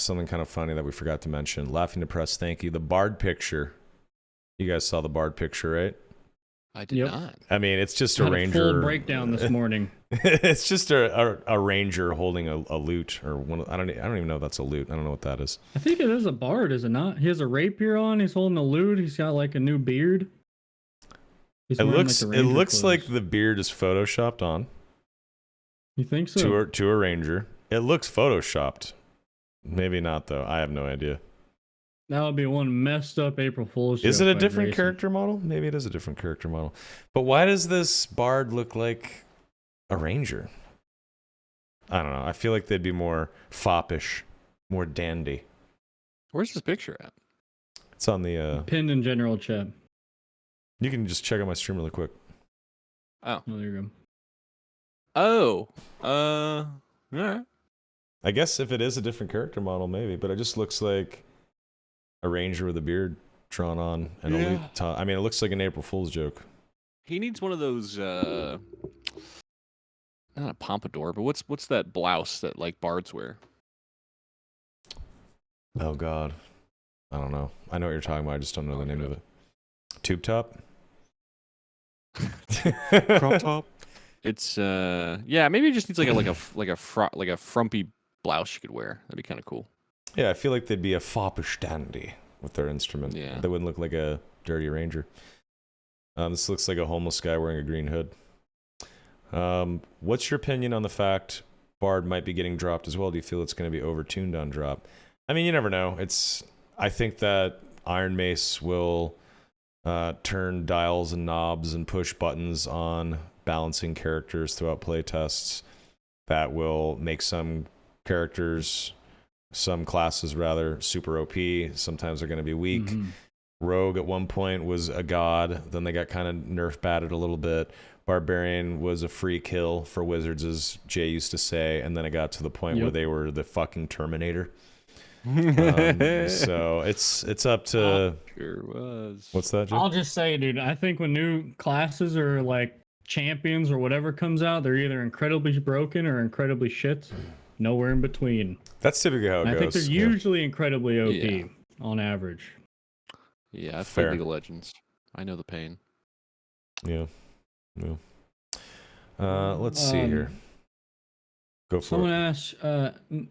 something kind of funny that we forgot to mention. Laughing Depressed, thank you. The Bard picture. You guys saw the Bard picture, right? I did not. I mean, it's just Had a ranger. Full breakdown this morning. It's just a ranger holding a lute, or one. I don't even know if that's a lute. I don't know what that is. I think it is a bard, is it not? He has a rapier on. He's holding a lute. He's got like a new beard. He's It wearing, looks like, the ranger like clothes. the beard is photoshopped on You think so? to a ranger. It looks photoshopped. Maybe not though. I have no idea. That would be one messed up April Fool's joke. Is it a by different Grayson. character model? Maybe it is a different character model. But why does this bard look like a ranger? I don't know. I feel like they'd be more foppish, more dandy. Where's this picture at? It's on the. Pinned in general chat. You can just check out my stream really quick. Oh. Oh, there you go. Oh. All right. I guess if it is a different character model, maybe. But it just looks like a ranger with a beard drawn on and a lute top. I mean, it looks like an April Fool's joke. He needs one of those, not a pompadour, but what's that blouse that like bards wear? Oh God, I don't know. I know what you're talking about. I just don't know the name of it. Tube top. Crop top. It's yeah, maybe it just needs like a frumpy blouse you could wear. That'd be kind of cool. Yeah, I feel like they'd be a foppish dandy with their instrument. Yeah. They wouldn't look like a dirty ranger. This looks like a homeless guy wearing a green hood. What's your opinion on the fact Bard might be getting dropped as well? Do you feel it's going to be overtuned on drop? I mean, you never know. I think that Iron Mace will turn dials and knobs and push buttons on balancing characters throughout playtests that will make some classes rather super OP. Sometimes they're going to be weak. Mhm. Rogue at one point was a god. Then they got kind of nerf batted a little bit. Barbarian was a free kill for wizards, as Jay used to say. And then it got to the point where they were the fucking Terminator. So it's up to... Sure was. What's that, Jay? I'll just say, dude, I think when new classes or like champions or whatever comes out, they're either incredibly broken or incredibly shit. Nowhere in between. That's typically how it goes. I think they're usually incredibly OP on average. Yeah, I've Fair. played League of Legends. I know the pain. Yeah. Let's see here. Go for Someone it. asked,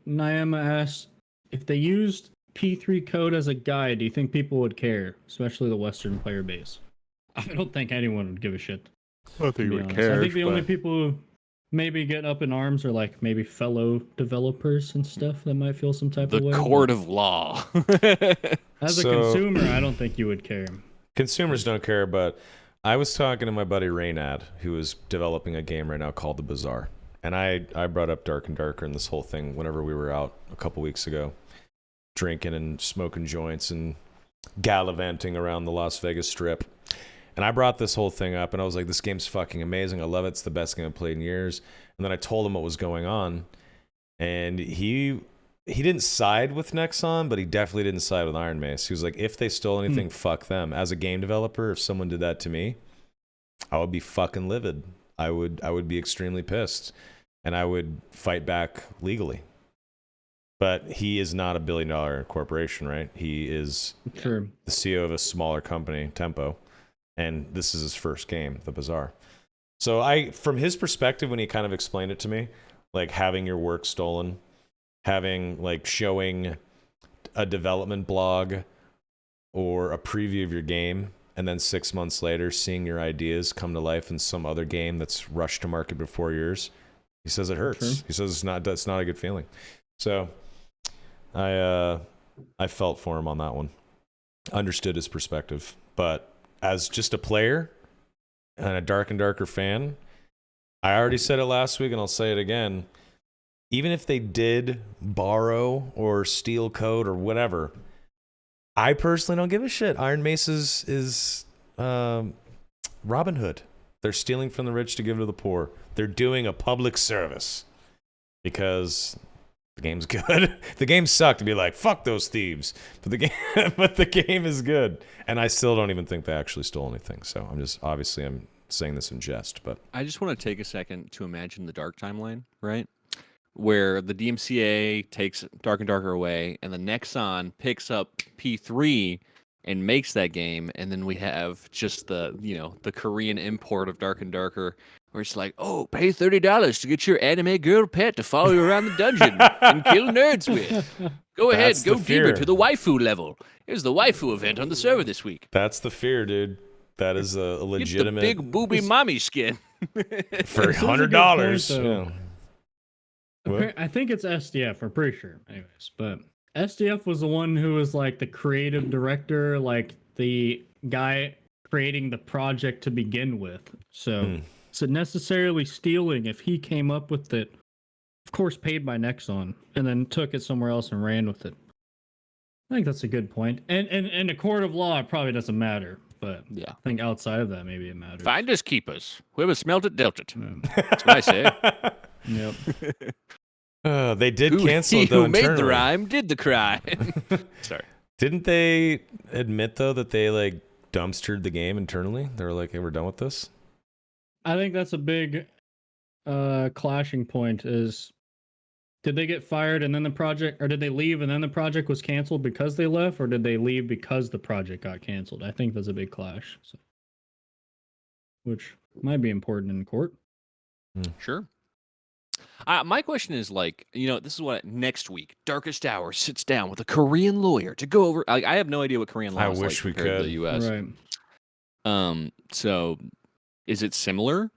Nyama asked, if they used P3 code as a guide, do you think people would care, especially the Western player base? I don't think anyone would give a shit. I think to be honest. I think the only people who maybe get up in arms are like maybe fellow developers and stuff that might feel some type of way. The court of law. As a So- consumer, I don't think you would care. Consumers don't care, but I was talking to my buddy Raynad, who is developing a game right now called The Bazaar. And I brought up Dark and Darker and this whole thing whenever we were out a couple weeks ago, drinking and smoking joints and gallivanting around the Las Vegas Strip. And I brought this whole thing up, and I was like, this game's fucking amazing. I love it. It's the best game I've played in years. And then I told him what was going on, and he didn't side with Nexon, but he definitely didn't side with Iron Mace. He was like, if they stole anything, fuck them. As a game developer, if someone did that to me, I would be fucking livid. I would be extremely pissed, and I would fight back legally. But he is not a $1 billion corporation, right? He is Sure. the CEO of a smaller company, Tempo, and this is his first game, The Bazaar. So from his perspective, when he kind of explained it to me, like having your work stolen, having like showing a development blog or a preview of your game, and then 6 months later seeing your ideas come to life in some other game that's rushed to market before yours, he says it hurts. True. He says it's not a good feeling. So I felt for him on that one. Understood his perspective, but as just a player and a Dark and Darker fan, I already said it last week and I'll say it again. Even if they did borrow or steal code or whatever, I personally don't give a shit. Iron Mace is Robin Hood. They're stealing from the rich to give to the poor. They're doing a public service because the game's good. The game sucked to be like, fuck those thieves. But the game is good. And I still don't even think they actually stole anything. So I'm saying this in jest, but I just want to take a second to imagine the Dark timeline, right? Where the DMCA takes Dark and Darker away, and the Nexon picks up P3 and makes that game, and then we have just the Korean import of Dark and Darker, where it's like, oh, pay $30 to get your anime girl pet to follow you around the dungeon and kill nerds with. Go ahead, go deeper to the waifu level. Here's the waifu event on the server this week. That's the fear, dude. That is a legitimate Get the big booby mommy skin for $100. I think it's SDF. I'm pretty sure, anyways. But SDF was the one who was like the creative director, like the guy creating the project to begin with. So, is it necessarily stealing if he came up with it? Of course, paid by Nexon, and then took it somewhere else and ran with it. I think that's a good point. And in a court of law, it probably doesn't matter. But yeah, I think outside of that, maybe it matters. Finders keepers. Whoever smelt it, dealt it. That's what I say. Yep. They did cancel it, though. Who made the rhyme did the crime. Sorry. Didn't they admit, though, that they like dumpstered the game internally? They were like, hey, we're done with this? I think that's a big clashing point is, did they get fired and then the project, or did they leave and then the project was canceled because they left, or did they leave because the project got canceled? I think that's a big clash. So, which might be important in court. Sure. My question is like, this is what next week, Darkest Hour sits down with a Korean lawyer to go over. I have no idea what Korean law is like compared to the U.S. Right. So is it similar?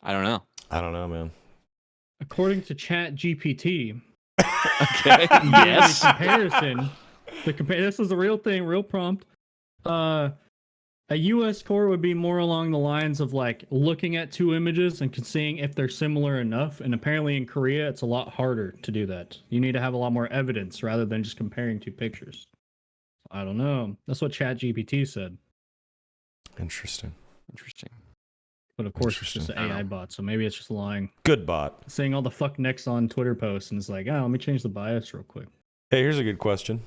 I don't know. I don't know, man. According to ChatGPT, okay, yes. This is a real thing, real prompt. A U.S. court would be more along the lines of like looking at two images and seeing if they're similar enough. And apparently in Korea, it's a lot harder to do that. You need to have a lot more evidence rather than just comparing two pictures. I don't know. That's what ChatGPT said. Interesting. But of course, it's just an AI bot, so maybe it's just lying. Good bot. Saying all the fuck next on Twitter posts, and it's like, let me change the bias real quick. Hey, here's a good question.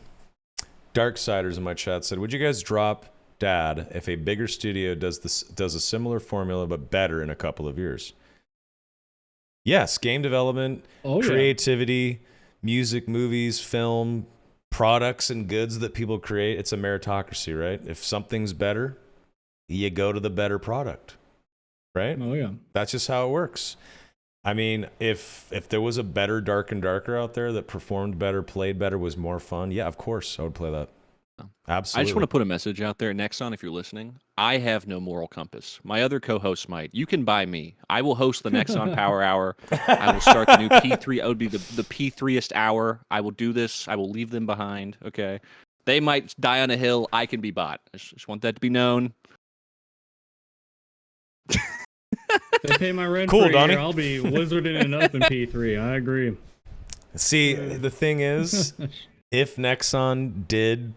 Darksiders in my chat said, would you guys drop Dad if a bigger studio does a similar formula but better in a couple of years? Yes, game development, creativity, music, movies, film, products and goods that people create. It's a meritocracy, right? If something's better, you go to the better product. Right? Oh yeah. That's just how it works. I mean, if there was a better Dark and Darker out there that performed better, played better, was more fun, yeah, of course I would play that. Absolutely. I just want to put a message out there, Nexon, if you're listening. I have no moral compass. My other co-hosts might. You can buy me. I will host the Nexon Power Hour. I will start the new P3. It would be the P3est hour. I will do this. I will leave them behind. Okay. They might die on a hill. I can be bought. I just want that to be known. They pay my rent cool, for a Donnie. year, I'll be wizarding it up in P3. I agree. See, the thing is, if Nexon did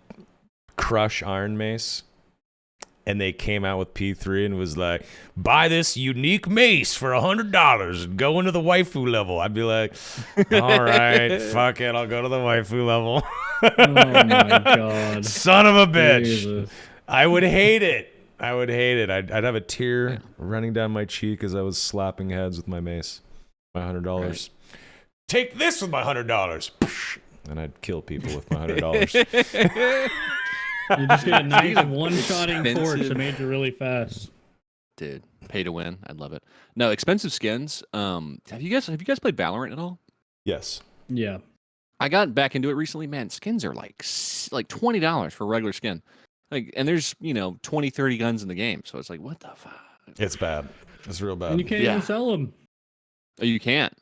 crush Iron Mace and they came out with P3 and was like, buy this unique mace for $100 and go into the waifu level, I'd be like, all right, fuck it, I'll go to the waifu level. Oh my god. Son of a bitch. Jesus. I would hate it. I'd have a tear running down my cheek as I was slapping heads with my mace. My $100. Right. Take this with my $100. And I'd kill people with my $100. You just get a nice one-shotting torch that made you really fast. Dude, pay to win. I'd love it. No, expensive skins. Have you guys played Valorant at all? Yes. Yeah. I got back into it recently. Man, skins are like $20 for a regular skin. Like, and there's 20, 30 guns in the game. So it's like, what the fuck? It's bad. It's real bad. And you can't even sell them. Oh, you can't.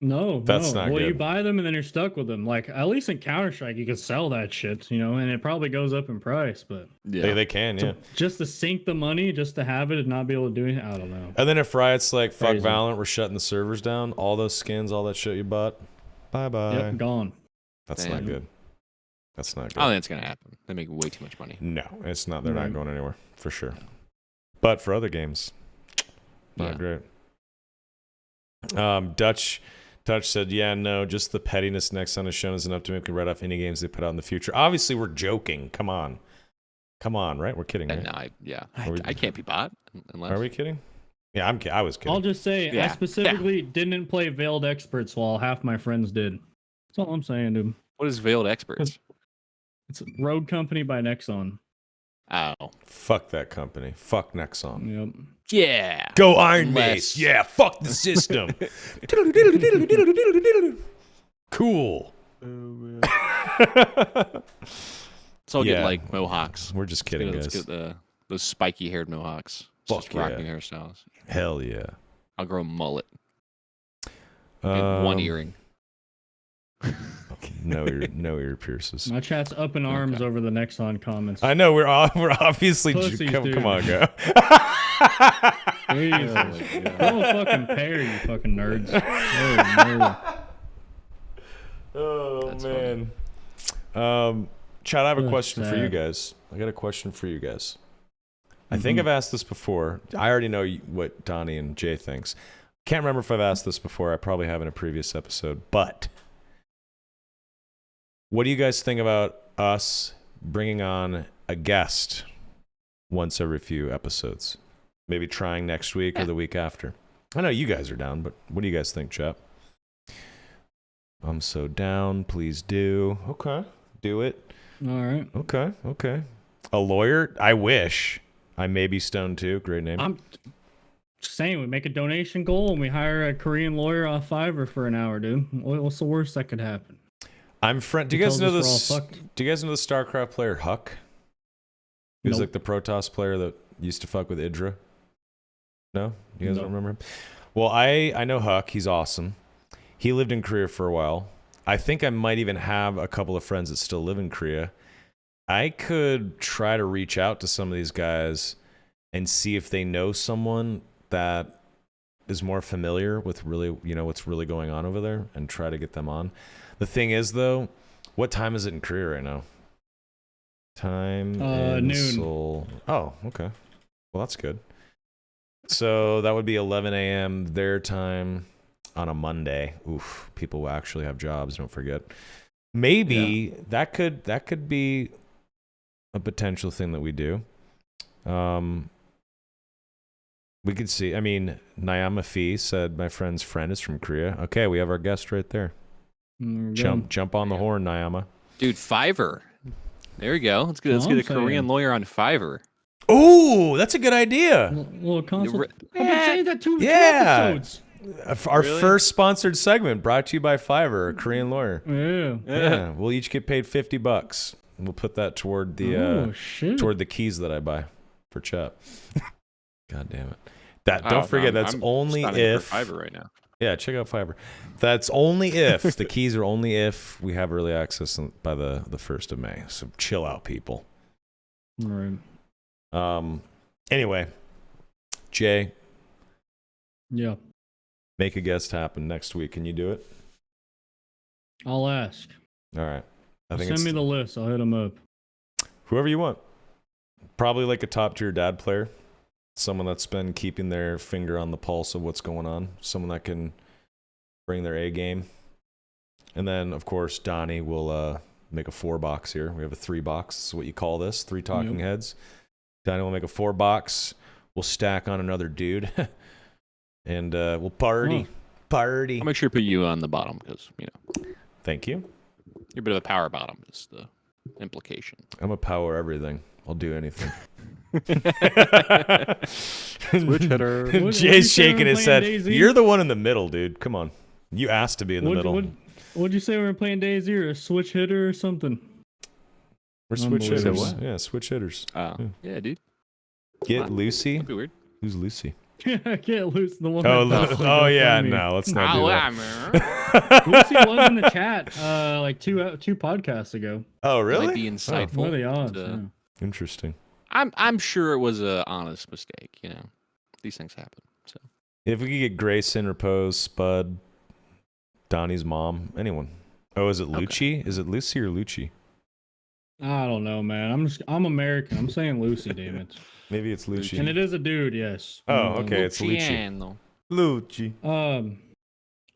No, That's not well, good. you buy them and then you're stuck with them. Like, at least in Counter-Strike, you can sell that shit, and it probably goes up in price, but They can, yeah. just to sink the money, just to have it and not be able to do anything, I don't know. And then if Riot's like, fuck Crazy. Valorant, we're shutting the servers down, all those skins, all that shit you bought, bye-bye. Yep, gone. That's Damn. not good. That's not good. I don't think it's going to happen. They make way too much money. No, it's not. They're not Right. going anywhere, for sure. But for other games, not great. Dutch said, yeah, no, just the pettiness Nexon has shown is enough to make me write off any games they put out in the future. Obviously, we're joking. Come on, right? We're kidding, right? No, I can't be bought unless. Are we kidding? Yeah, I was kidding. I'll just say, I specifically didn't play Veiled Experts while half my friends did. That's all I'm saying, dude. What is Veiled Experts? It's a Road Company by Nexon. Oh. Fuck that company. Fuck Nexon. Yep. Yeah. Go Iron Mace. Yeah, fuck the system. Cool. So I'll get like mohawks. We're just kidding, Let's guys. get those spiky haired mohawks. Fuck Just rocking hairstyles. Hell yeah. I'll grow a mullet. And one earring. No ear pierces. My chat's up in arms over the Nexon comments. I know we're obviously Pussies, come dude. on, go. Jesus. Throw a fucking pair, you fucking nerds. Oh That's man. Chad, I have a question for you guys. I got a question for you guys. I think I've asked this before. I already know what Donnie and Jay thinks. Can't remember if I've asked this before. I probably have in a previous episode. But what do you guys think about us bringing on a guest once every few episodes? Maybe trying next week or the week after. I know you guys are down, but what do you guys think, chap? I'm so down. Please do. Okay. Do it. All right. Okay. A lawyer? I wish. I may be stoned too. Great name. I'm just saying, we make a donation goal and we hire a Korean lawyer off Fiverr for an hour, dude. What's the worst that could happen? Do you guys know this? Do you guys know the StarCraft player Huck? He was like the Protoss player that used to fuck with Idra. No, you guys don't remember him? Well, I know Huck. He's awesome. He lived in Korea for a while. I think I might even have a couple of friends that still live in Korea. I could try to reach out to some of these guys and see if they know someone that is more familiar with really, what's really going on over there and try to get them on. The thing is, though, what time is it in Korea right now? Time in noon. Seoul. Oh, okay. Well, that's good. So that would be 11 a.m. their time on a Monday. Oof, people will actually have jobs, don't forget. Maybe that could be a potential thing that we do. We could see. I mean, Nyama Fee said my friend's friend is from Korea. Okay, we have our guest right there. Jump on the horn, Nyama. Dude, Fiverr. There we go. Let's get a Korean lawyer on Fiverr. Ooh, that's a good idea. Little consult. I've been saying that two episodes. Our first sponsored segment brought to you by Fiverr, a Korean lawyer. Yeah. We'll each get paid $50. We'll put that toward the keys that I buy for Chet. God damn it. Don't forget, that's only if Fiverr right now. Yeah, check out Fiverr. That's only if the keys are only if we have early access by the 1st of May. So chill out, people. All right. Anyway, Jay. Yeah. Make a guest happen next week. Can you do it? I'll ask. All right. Send me the list. I'll hit them up. Whoever you want. Probably like a top tier dad player. Someone that's been keeping their finger on the pulse of what's going on. Someone that can bring their A game. And then, of course, Donnie will make a 4-box here. We have a 3-box. This is what you call this. 3 talking heads. Donnie will make a 4-box. We'll stack on another dude. And we'll party. Party. I'll make sure to put you on the bottom because, Thank you. You're a bit of a power bottom is the implication. I'm a power everything. I'll do anything. Switch hitter. What'd you Jay's say shaking when his playing head. DayZ? You're the one in the middle, dude. Come on. You asked to be in the middle. What'd you say when we were playing DayZ? Or a switch hitter or something? We're switch Unbelievable. hitters. Yeah, switch hitters. Yeah, dude. Get Wow. Lucy. That'd be weird. Who's Lucy? I can't lose the one. Oh, that oh yeah, me. no, let's not do that. Lucy was in the chat like two podcasts ago. Oh, really? Might be insightful. What are the odds? to- Yeah. Interesting. I'm sure it was a honest mistake. You know, these things happen. So If we could get Grayson, Repose, Spud, Donnie's mom, anyone. Oh, is it Lucci? Is it Lucy or Lucci? I don't know, man. I'm American. I'm saying Lucy, damn it. Maybe it's Lucci. And it is a dude, yes. Oh, okay, it's Lucci. Luciano. Lucci.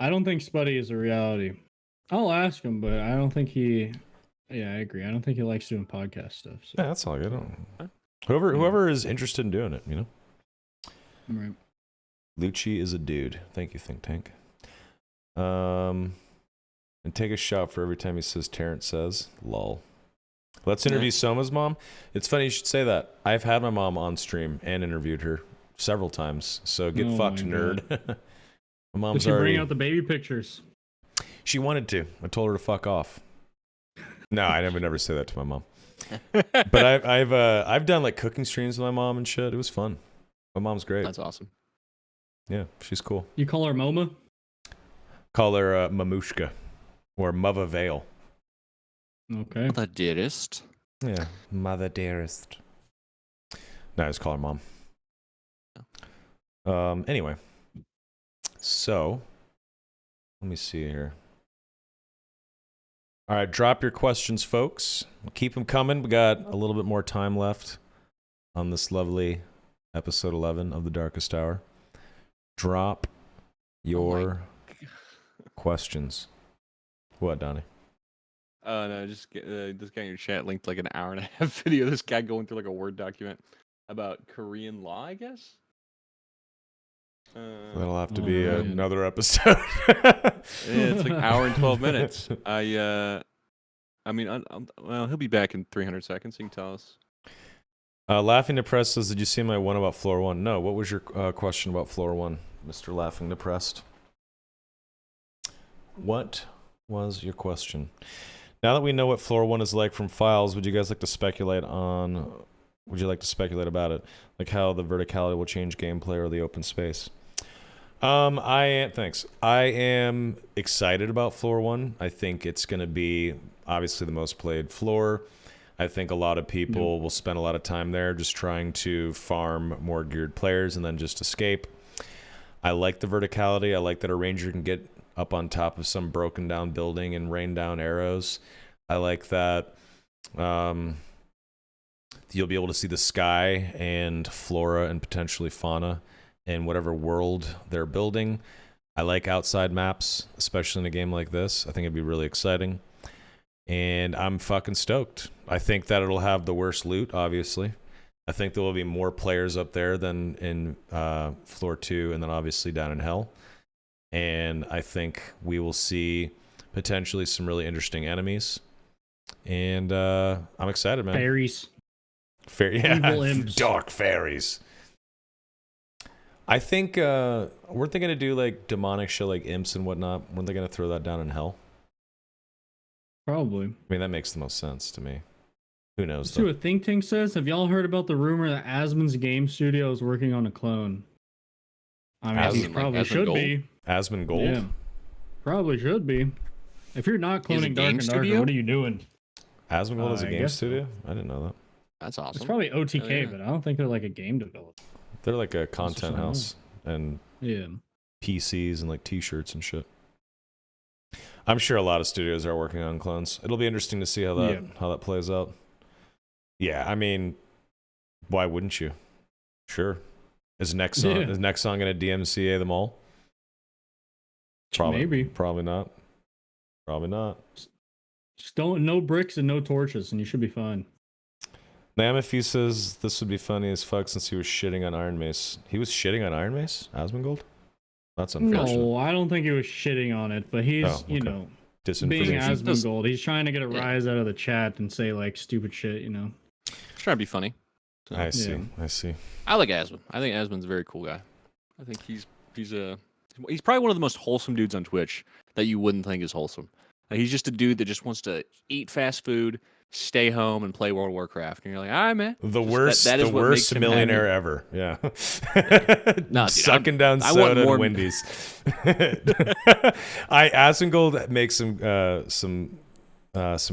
I don't think Spuddy is a reality. I'll ask him, but I don't think he. Yeah, I agree. I don't think he likes doing podcast stuff. So. Yeah, that's all good. Whoever is interested in doing it, you know. Right. Lucci is a dude. Thank you, Think Tank. And take a shot for every time he says Terrence says. Lol. Let's interview Soma's mom. It's funny you should say that. I've had my mom on stream and interviewed her several times. So get fucked, nerd. My mom's Did she already. bring out the baby pictures? She wanted to. I told her to fuck off. No, I never say that to my mom. But I've done like cooking streams with my mom and shit. It was fun. My mom's great. That's awesome. Yeah, she's cool. You call her Moma? Call her Mamushka or Mother Vale. Okay. The dearest. Yeah, Mother Dearest. No, I just call her mom. Anyway, so let me see here. All right, drop your questions, folks. Keep them coming. We got a little bit more time left on this lovely episode 11 of The Darkest Hour. Drop your questions. What, Donnie? No, just this guy in your chat linked like an hour and a half video. Of this guy going through like a Word document about Korean law, I guess. That'll have to be man. another episode. Yeah, it's like hour and 12 minutes. I mean, well, he'll be back in 300 seconds. He can tell us. Laughing Depressed says, did you see my one about floor one? No. What was your question about floor one, Mr. Laughing Depressed? What was your question? Now that we know what floor one is like from files, would you guys like to speculate on? Would you like to speculate about it, like how the verticality will change gameplay or the open space? Thanks. I am excited about floor one. I think it's going to be obviously the most played floor. I think a lot of people will spend a lot of time there just trying to farm more geared players and then just escape. I like the verticality. I like that a ranger can get up on top of some broken down building and rain down arrows. I like that you'll be able to see the sky and flora and potentially fauna in whatever world they're building. I like outside maps, especially in a game like this. I think it'd be really exciting. And I'm fucking stoked. I think that it'll have the worst loot, obviously. I think there will be more players up there than in floor 2 and then obviously down in hell. And I think we will see potentially some really interesting enemies. And I'm excited, man. Fairies. Evil imps. Dark fairies. I think weren't they gonna do like demonic shit like imps and whatnot? Weren't they gonna throw that down in hell? Probably. I mean, that makes the most sense to me. Who knows? Let's see what Think Tank says. Have y'all heard about the rumor that Asmon's game studio is working on a clone? I mean, he Asmon, probably Asmon should Gold? be. Asmon Gold? Yeah, probably should be. If you're not He has a cloning Dark game and Darker, studio? what are you doing? Asmon Gold is a I game guess so. studio? I didn't know that. That's awesome. It's probably OTK, yeah. but I don't think they're like a game developer. They're like a content something house and Yeah. PCs and like t-shirts and shit. I'm sure a lot of studios are working on clones. It'll be interesting to see how that plays out. Yeah, I mean, why wouldn't you? Sure. Is Nexon gonna DMCA them all? Maybe. Probably not. Probably not. Just no bricks and no torches, and you should be fine. Namafi says this would be funny as fuck since he was shitting on Iron Mace. He was shitting on Iron Mace? Asmongold? That's unfortunate. No, I don't think he was shitting on it, but he's, okay. being Disinformation. Asmongold, he's trying to get a rise out of the chat and say like stupid shit, Just trying to be funny. So, I see. I like Asmund. I think Asmund's a very cool guy. I think he's probably one of the most wholesome dudes on Twitch that you wouldn't think is wholesome. Like, he's just a dude that just wants to eat fast food, stay home, and play World of Warcraft. And you're like, all right, man. The worst, that is the what worst makes him millionaire happy. ever. Yeah. No, dude, sucking down I want soda more- and Wendy's. Asmongold makes some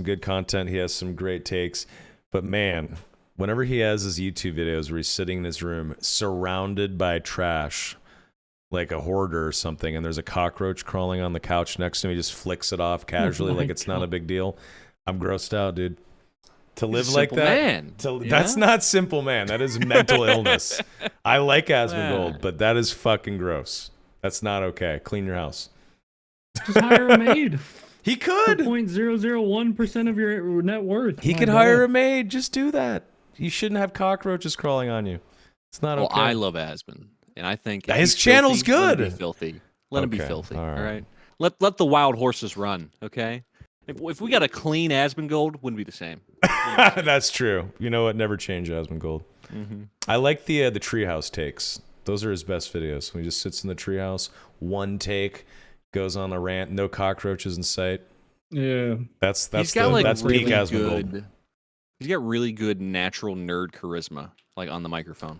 good content. He has some great takes, but man, whenever he has his YouTube videos where he's sitting in his room surrounded by trash, like a hoarder or something, and there's a cockroach crawling on the couch next to him, he just flicks it off casually like it's not a big deal. I'm grossed out, dude. To live like that, man. That's not simple, man. That is mental illness. I like Asmongold, but that is fucking gross. That's not okay. Clean your house. Just hire a maid. He could. 0.001% of your net worth. He could hire a maid. Just do that. You shouldn't have cockroaches crawling on you. It's not okay. Well, I love Asmund, and I think if his he's channel's filthy, let him good. be filthy. Let him be Okay, filthy. all All right. right. Let the wild horses run. Okay. If we got a clean Asmongold, wouldn't be the same. That's true. You know what? Never change Asmongold. Mm-hmm. I like the treehouse takes. Those are his best videos. When he just sits in the treehouse, one take, goes on a rant, no cockroaches in sight. Yeah. That's He's got that's really peak Asmongold. He's got really good natural nerd charisma, like on the microphone.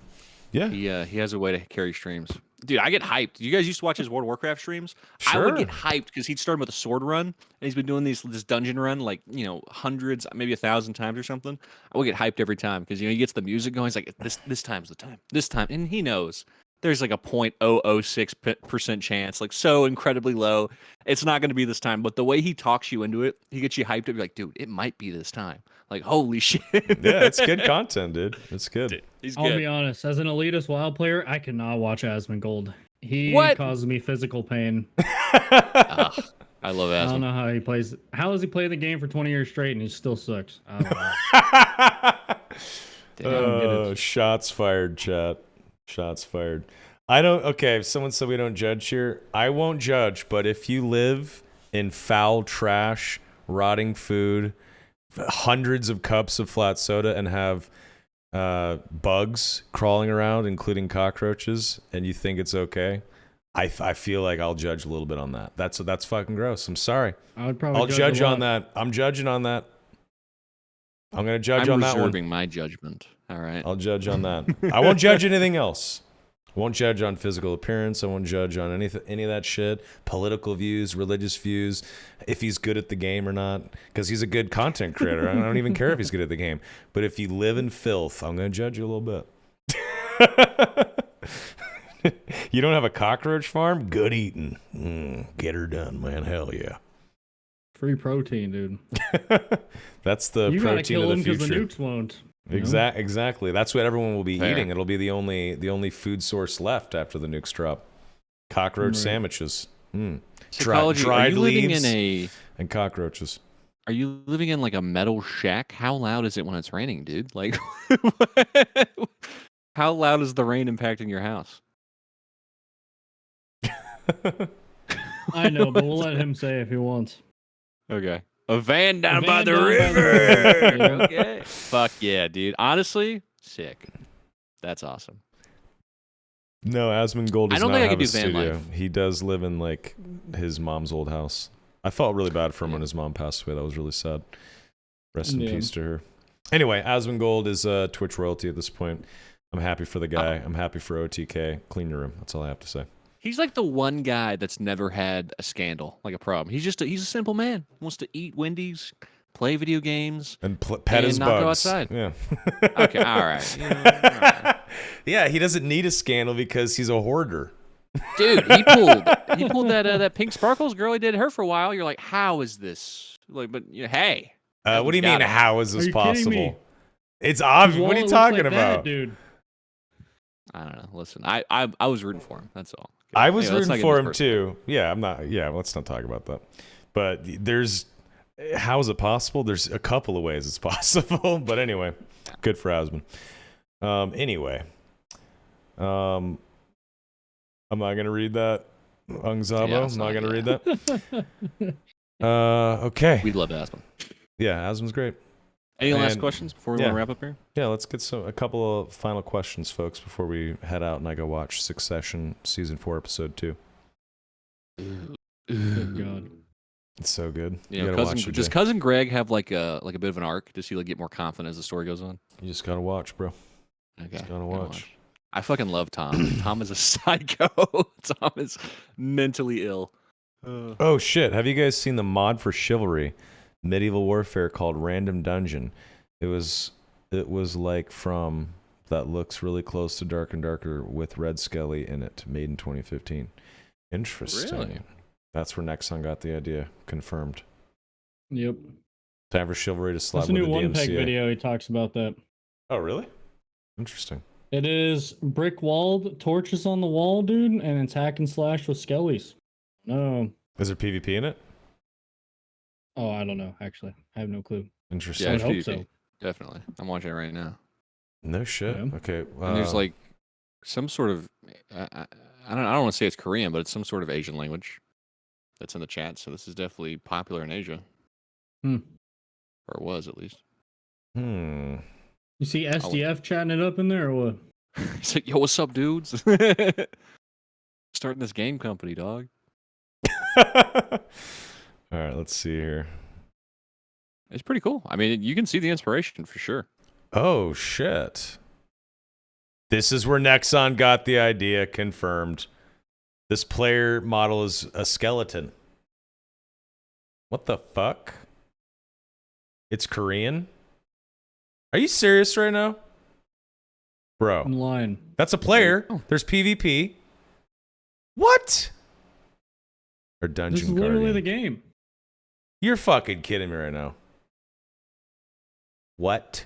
Yeah. He has a way to carry streams. Dude, I get hyped. You guys used to watch his World of Warcraft streams? Sure. I would get hyped because he'd started with a sword run, and he's been doing this dungeon run like, hundreds, maybe 1,000 times or something. I would get hyped every time because, he gets the music going. He's like, this time's the time. This time. And he knows there's like a 0.006% chance, like so incredibly low. It's not going to be this time. But the way he talks you into it, he gets you hyped up. You're like, dude, it might be this time. Like, holy shit. Yeah, it's good content, dude. It's good. Dude, he's I'll good. be honest. As an elitist WoW player, I cannot watch Asmongold. He What? causes me physical pain. I love I don't Asmund. know how he plays. How does he play the game for 20 years straight and he still sucks? I don't know. Oh, shots fired, chat. Shots fired. I don't. Okay, if someone said we don't judge here, I won't judge. But if you live in foul trash, rotting food, hundreds of cups of flat soda, and have bugs crawling around, including cockroaches, and you think it's okay, I feel like I'll judge a little bit on that. That's fucking gross. I'm sorry. I would probably I'll judge on that. I'm judging on that. I'm gonna judge on that one. I'm reserving my judgment. All right. I'll judge on that. I won't judge anything else. I won't judge on physical appearance. I won't judge on any of that shit. Political views, religious views, if he's good at the game or not. Because he's a good content creator. I don't even care if he's good at the game. But if you live in filth, I'm going to judge you a little bit. You don't have a cockroach farm? Good eating. Get her done, man. Hell yeah. Free protein, dude. That's the You gotta protein kill of him the because the future. nukes won't. Exactly. That's what everyone will be Fair. eating. It'll be the only food source left after the nukes drop. Cockroach Right. sandwiches. Psychology, are Dried you living leaves and cockroaches. Are you living in like a metal shack? How loud is it when it's raining, dude? Like, how loud is the rain impacting your house? I know, but we'll let him say if he wants. Okay. A van down A by van the down by the river. river. Okay. Fuck yeah, dude. Honestly, sick. That's awesome. No, Asmongold does I don't not think I have could a do van studio. life. He does live in like his mom's old house. I felt really bad for him when his mom passed away. That was really sad. Rest in Yeah. peace to her. Anyway, Asmongold is Twitch royalty at this point. I'm happy for the guy. I'm happy for OTK. Clean your room. That's all I have to say. He's like the one guy that's never had a scandal, like a problem. He's a simple man. Wants to eat Wendy's, play video games, And pet and his not go bugs. outside. Yeah. Okay, all right. All right. Yeah, he doesn't need a scandal because he's a hoarder. Dude, he pulled that Pink Sparkles girl. He did her for a while. You're like, how is this? Like, but hey. What do you mean? Got it. How is this Are you kidding possible? me? It's obvious. His What are you wallet looks talking like that, about? dude? I don't know. Listen, I was rooting for him. That's all. I was Anyway, let's not rooting get for this him personal. too. Yeah, I'm not. Yeah, let's not talk about that. But how is it possible? There's a couple of ways it's possible. But anyway, good for Asmund. Anyway, I'm not gonna read that. Ungzabo. Yeah, I'm it's not not- gonna yeah. read that. Okay. We love Aspen. Yeah, Asmund's great. Any last questions before we want to wrap up here? Yeah, let's get a couple of final questions, folks, before we head out and I go watch Succession Season 4, Episode 2. Good God. It's so good. You know, does Cousin Greg have like a bit of an arc? Does he like get more confident as the story goes on? You just gotta watch, bro. Okay. Just gotta watch. I fucking love Tom. Tom is a psycho. Tom is mentally ill. Oh shit! Have you guys seen the mod for Chivalry, Medieval Warfare called Random Dungeon? It was like from that looks really close to Dark and Darker with Red Skelly in it, made in 2015. Interesting. Really? That's where Nexon got the idea. Confirmed. Yep. Time for Chivalry to slap That's a with new the One Peg DMCA. video. He talks about that. Oh really? Interesting. It is brick walled, torches on the wall, dude, and it's hack and slash with skellies. No. Is there PvP in it? Oh, I don't know. Actually, I have no clue. Interesting. Yeah, I it's hope PvP. so. Definitely. I'm watching it right now. No shit. Yeah. Okay. And there's like some sort of I don't want to say it's Korean, but it's some sort of Asian language that's in the chat. So this is definitely popular in Asia. Hmm. Or it was at least. Hmm. You see SDF chatting it up in there, or what? He's like, yo, what's up, dudes? Starting this game company, dog. All right, let's see here. It's pretty cool. I mean, you can see the inspiration for sure. Oh shit. This is where Nexon got the idea. Confirmed. This player model is a skeleton. What the fuck? It's Korean? Are you serious right now? Bro. I'm lying. That's a player. There's PvP. What? Or This Dungeon is literally Guardian. the game. You're fucking kidding me right now. What?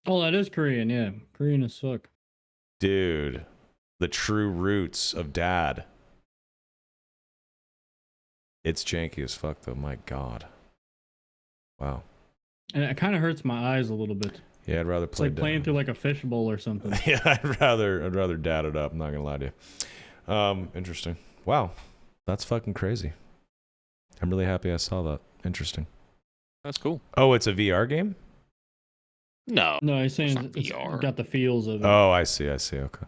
Oh, that is Korean. Yeah, Korean as fuck. Dude. The true roots of dad. It's janky as fuck though. My God. Wow. And it kind of hurts my eyes a little bit. Yeah, I'd rather It's play like playing through like a fishbowl or something. Yeah, I'd rather dad it up. I'm not gonna lie to you. Interesting. Wow, that's fucking crazy. I'm really happy I saw that. Interesting. That's cool. Oh, it's a VR game? No. No, he's saying not it's VR. got the feels of it. Oh, I see. Okay.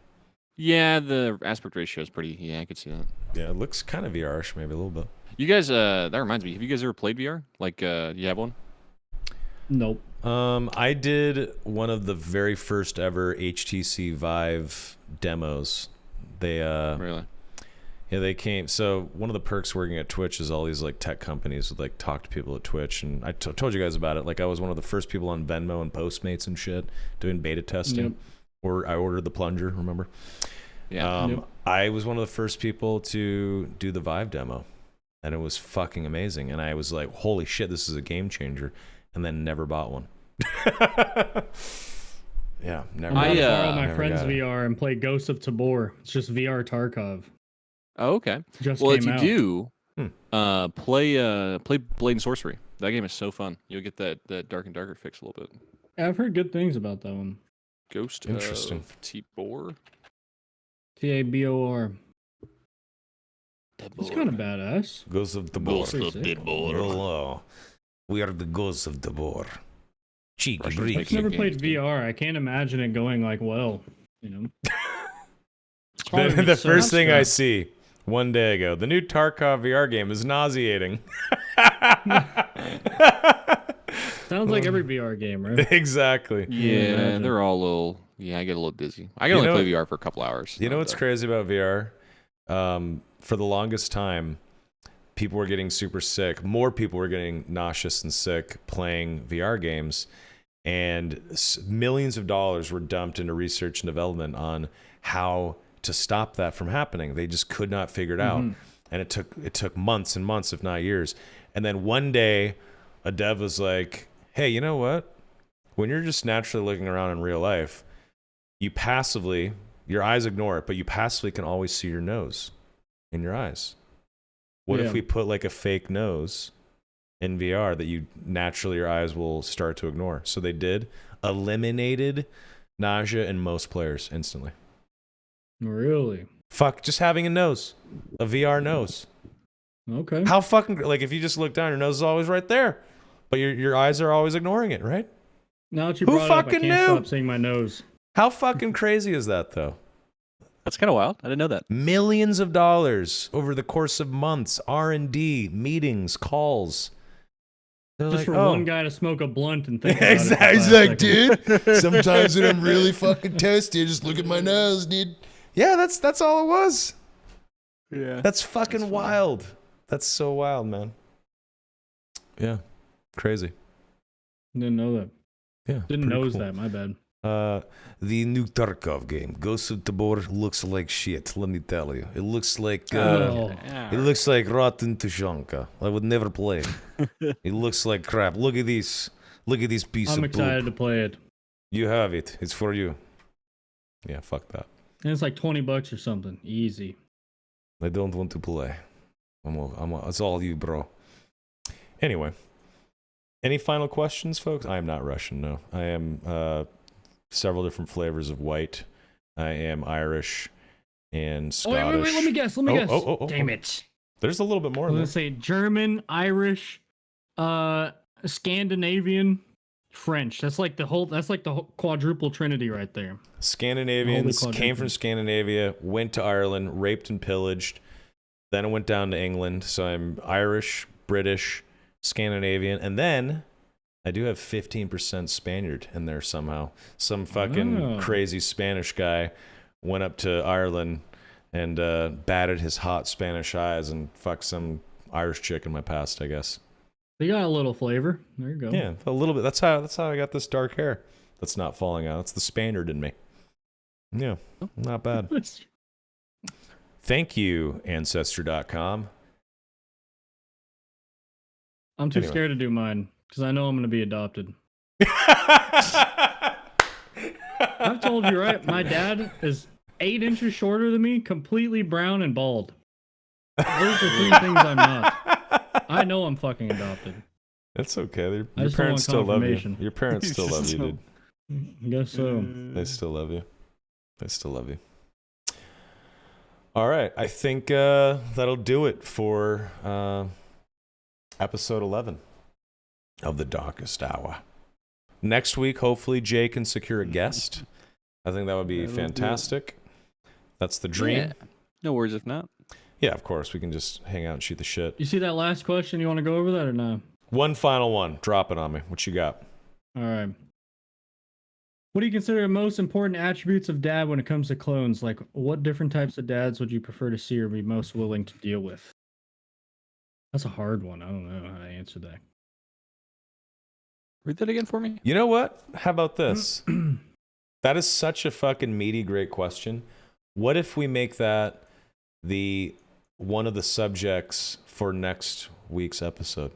Yeah, the aspect ratio is pretty. Yeah, I could see that. Yeah, it looks kind of VR-ish, maybe a little bit. You guys, that reminds me. Have you guys ever played VR? Like, you have one? Nope. I did one of the very first ever HTC Vive demos. They Really? Yeah, they came. So one of the perks working at Twitch is all these like tech companies would like talk to people at Twitch, and I told you guys about it. Like I was one of the first people on Venmo and Postmates and shit doing beta testing. Yep. Or I ordered the plunger. Remember? Yeah. Yep. I was one of the first people to do the Vive demo, and it was fucking amazing. And I was like, "Holy shit, this is a game changer!" And then never bought one. Yeah, never. I'm gonna borrow never my friend's got it. VR and play Ghost of Tabor. It's just VR Tarkov. Oh, okay. Just Well, if came you out. do, play Blade and Sorcery. That game is so fun. You'll get that Dark and Darker fix a little bit. I've heard good things about that one. Ghost Interesting. of Tibor. TABOR. It's kind of badass. Ghosts of the Ghost Boar. of Tibor. Hello. We are the ghosts of the Boar. Cheeky Russians breeky. making Never games, played dude. VR. I can't imagine it going like well. You know. It's probably The, gonna be the so first thing I stressed. see one day ago, the new Tarkov VR game is nauseating. Sounds like every VR game, right? Exactly. Yeah, imagine. they're all a little. Yeah, I get a little dizzy. I can You only know- play VR for a couple hours. You know not what's that- crazy about VR? For the longest time, people were getting super sick. More people were getting nauseous and sick playing VR games. And millions of dollars were dumped into research and development on how to stop that from happening. They just could not figure it out. And it took months and months, if not years. And then one day, a dev was like, hey, you know what? When you're just naturally looking around in real life, you passively, your eyes ignore it, but you passively can always see your nose in your eyes. What Yeah. if we put like a fake nose in VR that you naturally, your eyes will start to ignore? So they did, eliminated nausea in most players instantly. Really? Fuck, just having a nose, a VR nose. Okay. How fucking, like if you just look down, your nose is always right there. but your eyes are always ignoring it, right? Now that you Who brought it up, I fucking can't knew? stop seeing my nose. How fucking crazy is that, though? That's kind of wild. I didn't know that. Millions of dollars over the course of months, R&D, meetings, calls. They're Just like, for oh. one guy to smoke a blunt and think about Exactly. it. He's for 5 like, seconds. dude, sometimes when I'm really fucking toasty, I just look at my nose, dude. Yeah, that's all it was. Yeah. That's fucking That's funny. wild. That's so wild, man. Yeah. Crazy. Didn't know that. Yeah. Didn't pretty nose cool. that. My bad. The new Tarkov game, Ghost of Tabor, looks like shit. Let me tell you, it looks like Oh. it looks like rotten Tushonka. I would never play it. It looks like crap. Look at this. Look at this piece I'm of excited poop. to play it. You have it. It's for you. Yeah, fuck that. And it's like $20 or something. Easy. I don't want to play. It's all you, bro. Anyway, any final questions, folks? I am not Russian. No, I am. Several different flavors of white. I am Irish and Oh, Scottish. wait. Let me guess. Let me guess. Oh. Damn it. There's a little bit more. I'm In going there. to say German, Irish, Scandinavian, French. That's like the whole quadruple trinity right there. Scandinavians Holy came from quadruple. Scandinavia, went to Ireland, raped and pillaged. Then I went down to England. So I'm Irish, British, Scandinavian, and then I do have 15% Spaniard in there somehow. Some fucking crazy Spanish guy went up to Ireland and batted his hot Spanish eyes and fucked some Irish chick in my past, I guess. They got a little flavor. There you go. Yeah, a little bit. That's how I got this dark hair that's not falling out. It's the Spaniard in me. Yeah, not bad. Thank you, Ancestor.com. I'm too Anyway. scared to do mine because I know I'm going to be adopted. I've told you, right? My dad is 8 inches shorter than me, completely brown and bald. Those are 3 things I'm not. I know I'm fucking adopted. That's okay. I Your just don't want parents still love you. confirmation. Your parents still love you, dude. I guess so. They still love you. They still love you. All right. I think that'll do it for episode 11 of The Darkest Hour. Next week, hopefully, Jay can secure a guest. I think that would be fantastic. That's the dream. Yeah. No worries if not. Yeah, of course. We can just hang out and shoot the shit. You see that last question? You want to go over that or not? One final one. Drop it on me. What you got? All right. What do you consider the most important attributes of dad when it comes to clones? Like, what different types of dads would you prefer to see or be most willing to deal with? That's a hard one. I don't know how to answer that. Read that again for me. You know what? How about this? That is such a fucking meaty, great question. What if we make that the one of the subjects for next week's episode?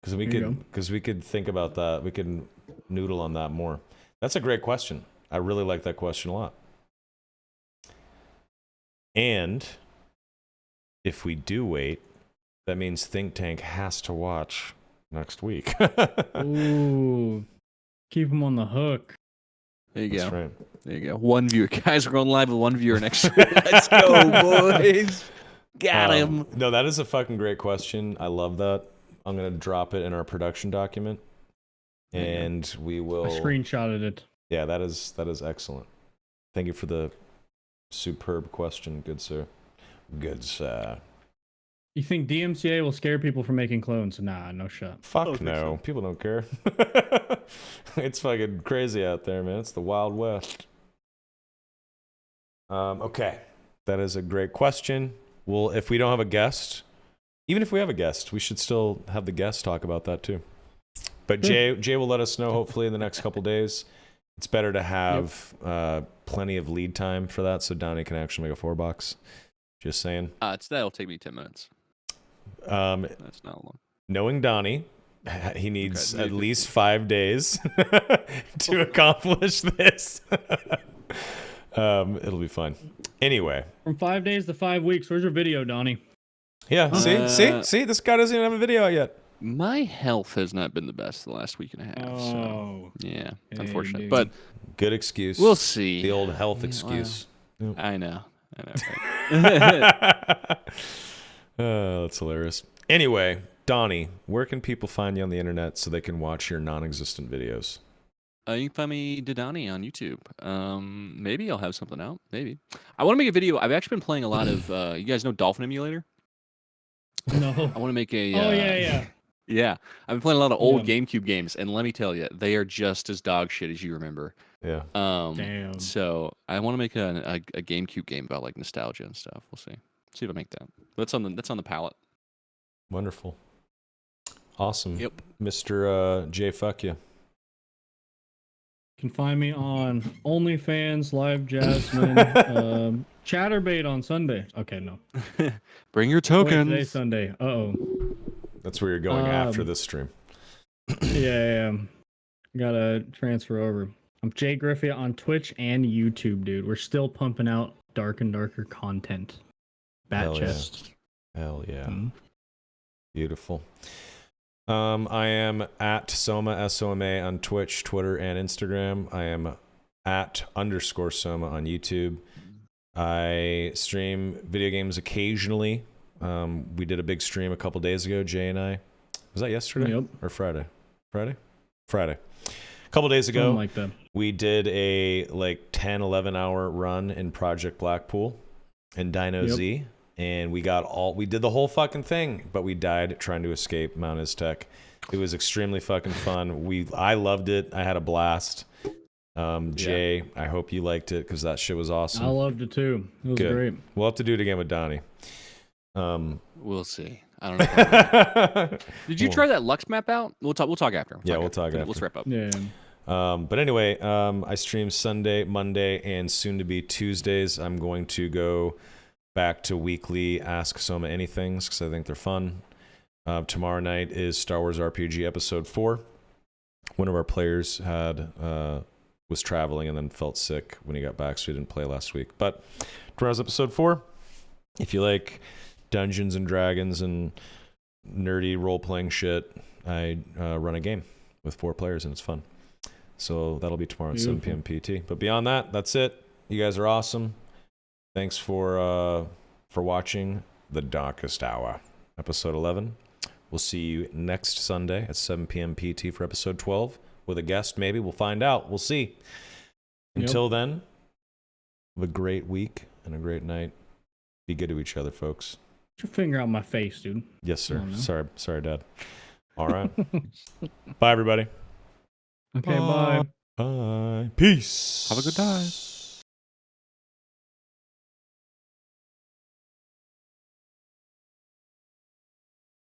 Because we could think about that. We could noodle on that more. That's a great question. I really like that question a lot. And if we do wait, that means Think Tank has to watch next week. Ooh, keep him on the hook. There you That's go. right. There you go. One viewer. Guys, we're going live with one viewer next week. Let's go, boys. Got him. No, that is a fucking great question. I love that. I'm going to drop it in our production document. And we will... I screenshotted it. Yeah, that is excellent. Thank you for the superb question, good sir. Good sir. You think DMCA will scare people from making clones? Nah, no shot. Fuck no. People don't care. It's fucking crazy out there, man. It's the Wild West. Okay. That is a great question. Well, if we don't have a guest, even if we have a guest, we should still have the guest talk about that too. But Jay will let us know hopefully in the next couple days. It's better to have plenty of lead time for that so Donnie can actually make a $4. Just saying. That'll take me 10 minutes. That's not long. Knowing Donnie, he needs Okay, at least 5 days to accomplish this. It'll be fun. Anyway. From 5 days to 5 weeks. Where's your video, Donnie? Yeah, see? This guy doesn't even have a video out yet. My health has not been the best the last week and a half. So, yeah, Hey, unfortunate. dude. But Good excuse. we'll see. The old health Yeah, excuse. I know. Right? That's hilarious. Anyway, Donnie, where can people find you on the internet so they can watch your non-existent videos? You can find me DuhDonnie on YouTube. Maybe I'll have something out. Maybe. I want to make a video. I've actually been playing a lot of. You guys know Dolphin Emulator? No. I want to make a. Oh yeah. Yeah, I've been playing a lot of old GameCube games, and let me tell you, they are just as dog shit as you remember. Yeah. Damn. So I want to make a GameCube game about like nostalgia and stuff. We'll see. See if I make that. That's on the palette. Wonderful. Awesome. Yep. Mr. Jay, fuck you. You can find me on OnlyFans, Live Jasmine, Chatterbait on Sunday. Okay, no. Bring your Wait, tokens. today's Sunday. That's where you're going after this stream. Yeah. Gotta transfer over. I'm JayGriffyuh on Twitch and YouTube, dude. We're still pumping out dark and darker content. Bat Hell chest. Yeah. Hell yeah. Mhm. Beautiful. I am at Soma, S-O-M-A, on Twitch, Twitter, and Instagram. I am at _Soma on YouTube. I stream video games occasionally. We did a big stream a couple days ago, Jay and I. Was that yesterday? Yep. Or Friday? Friday. A couple days ago, Something like that. we did a 10, 11 hour run in Project Blackpool and Dino Z. And we did the whole fucking thing, but we died trying to escape Mount Aztec. It was extremely fucking fun. I loved it. I had a blast. Jay, I hope you liked it because that shit was awesome. I loved it too. It was great. We'll have to do it again with Donnie. We'll see. I don't know. Did you try that Lux map out? We'll talk after. We'll talk after. Let's wrap up. Yeah. But anyway, I stream Sunday, Monday, and soon to be Tuesdays. I'm going to go back to weekly Ask Soma Anythings because I think they're fun. Tomorrow night is Star Wars RPG Episode 4. One of our players was traveling and then felt sick when he got back, so he didn't play last week. But tomorrow's Episode 4. If you like Dungeons and Dragons and nerdy role-playing shit, I run a game with 4 players, and it's fun. So that'll be tomorrow at 7 p.m. PT. But beyond that, that's it. You guys are awesome. Thanks for watching The Darkest Hour, Episode 11. We'll see you next Sunday at 7 p.m. PT for Episode 12. With a guest, maybe. We'll find out. We'll see. Until then, have a great week and a great night. Be good to each other, folks. Put your finger out my face, dude. Yes, sir. Sorry, Dad. All right. Bye, everybody. Okay, bye. Bye. Peace. Have a good time.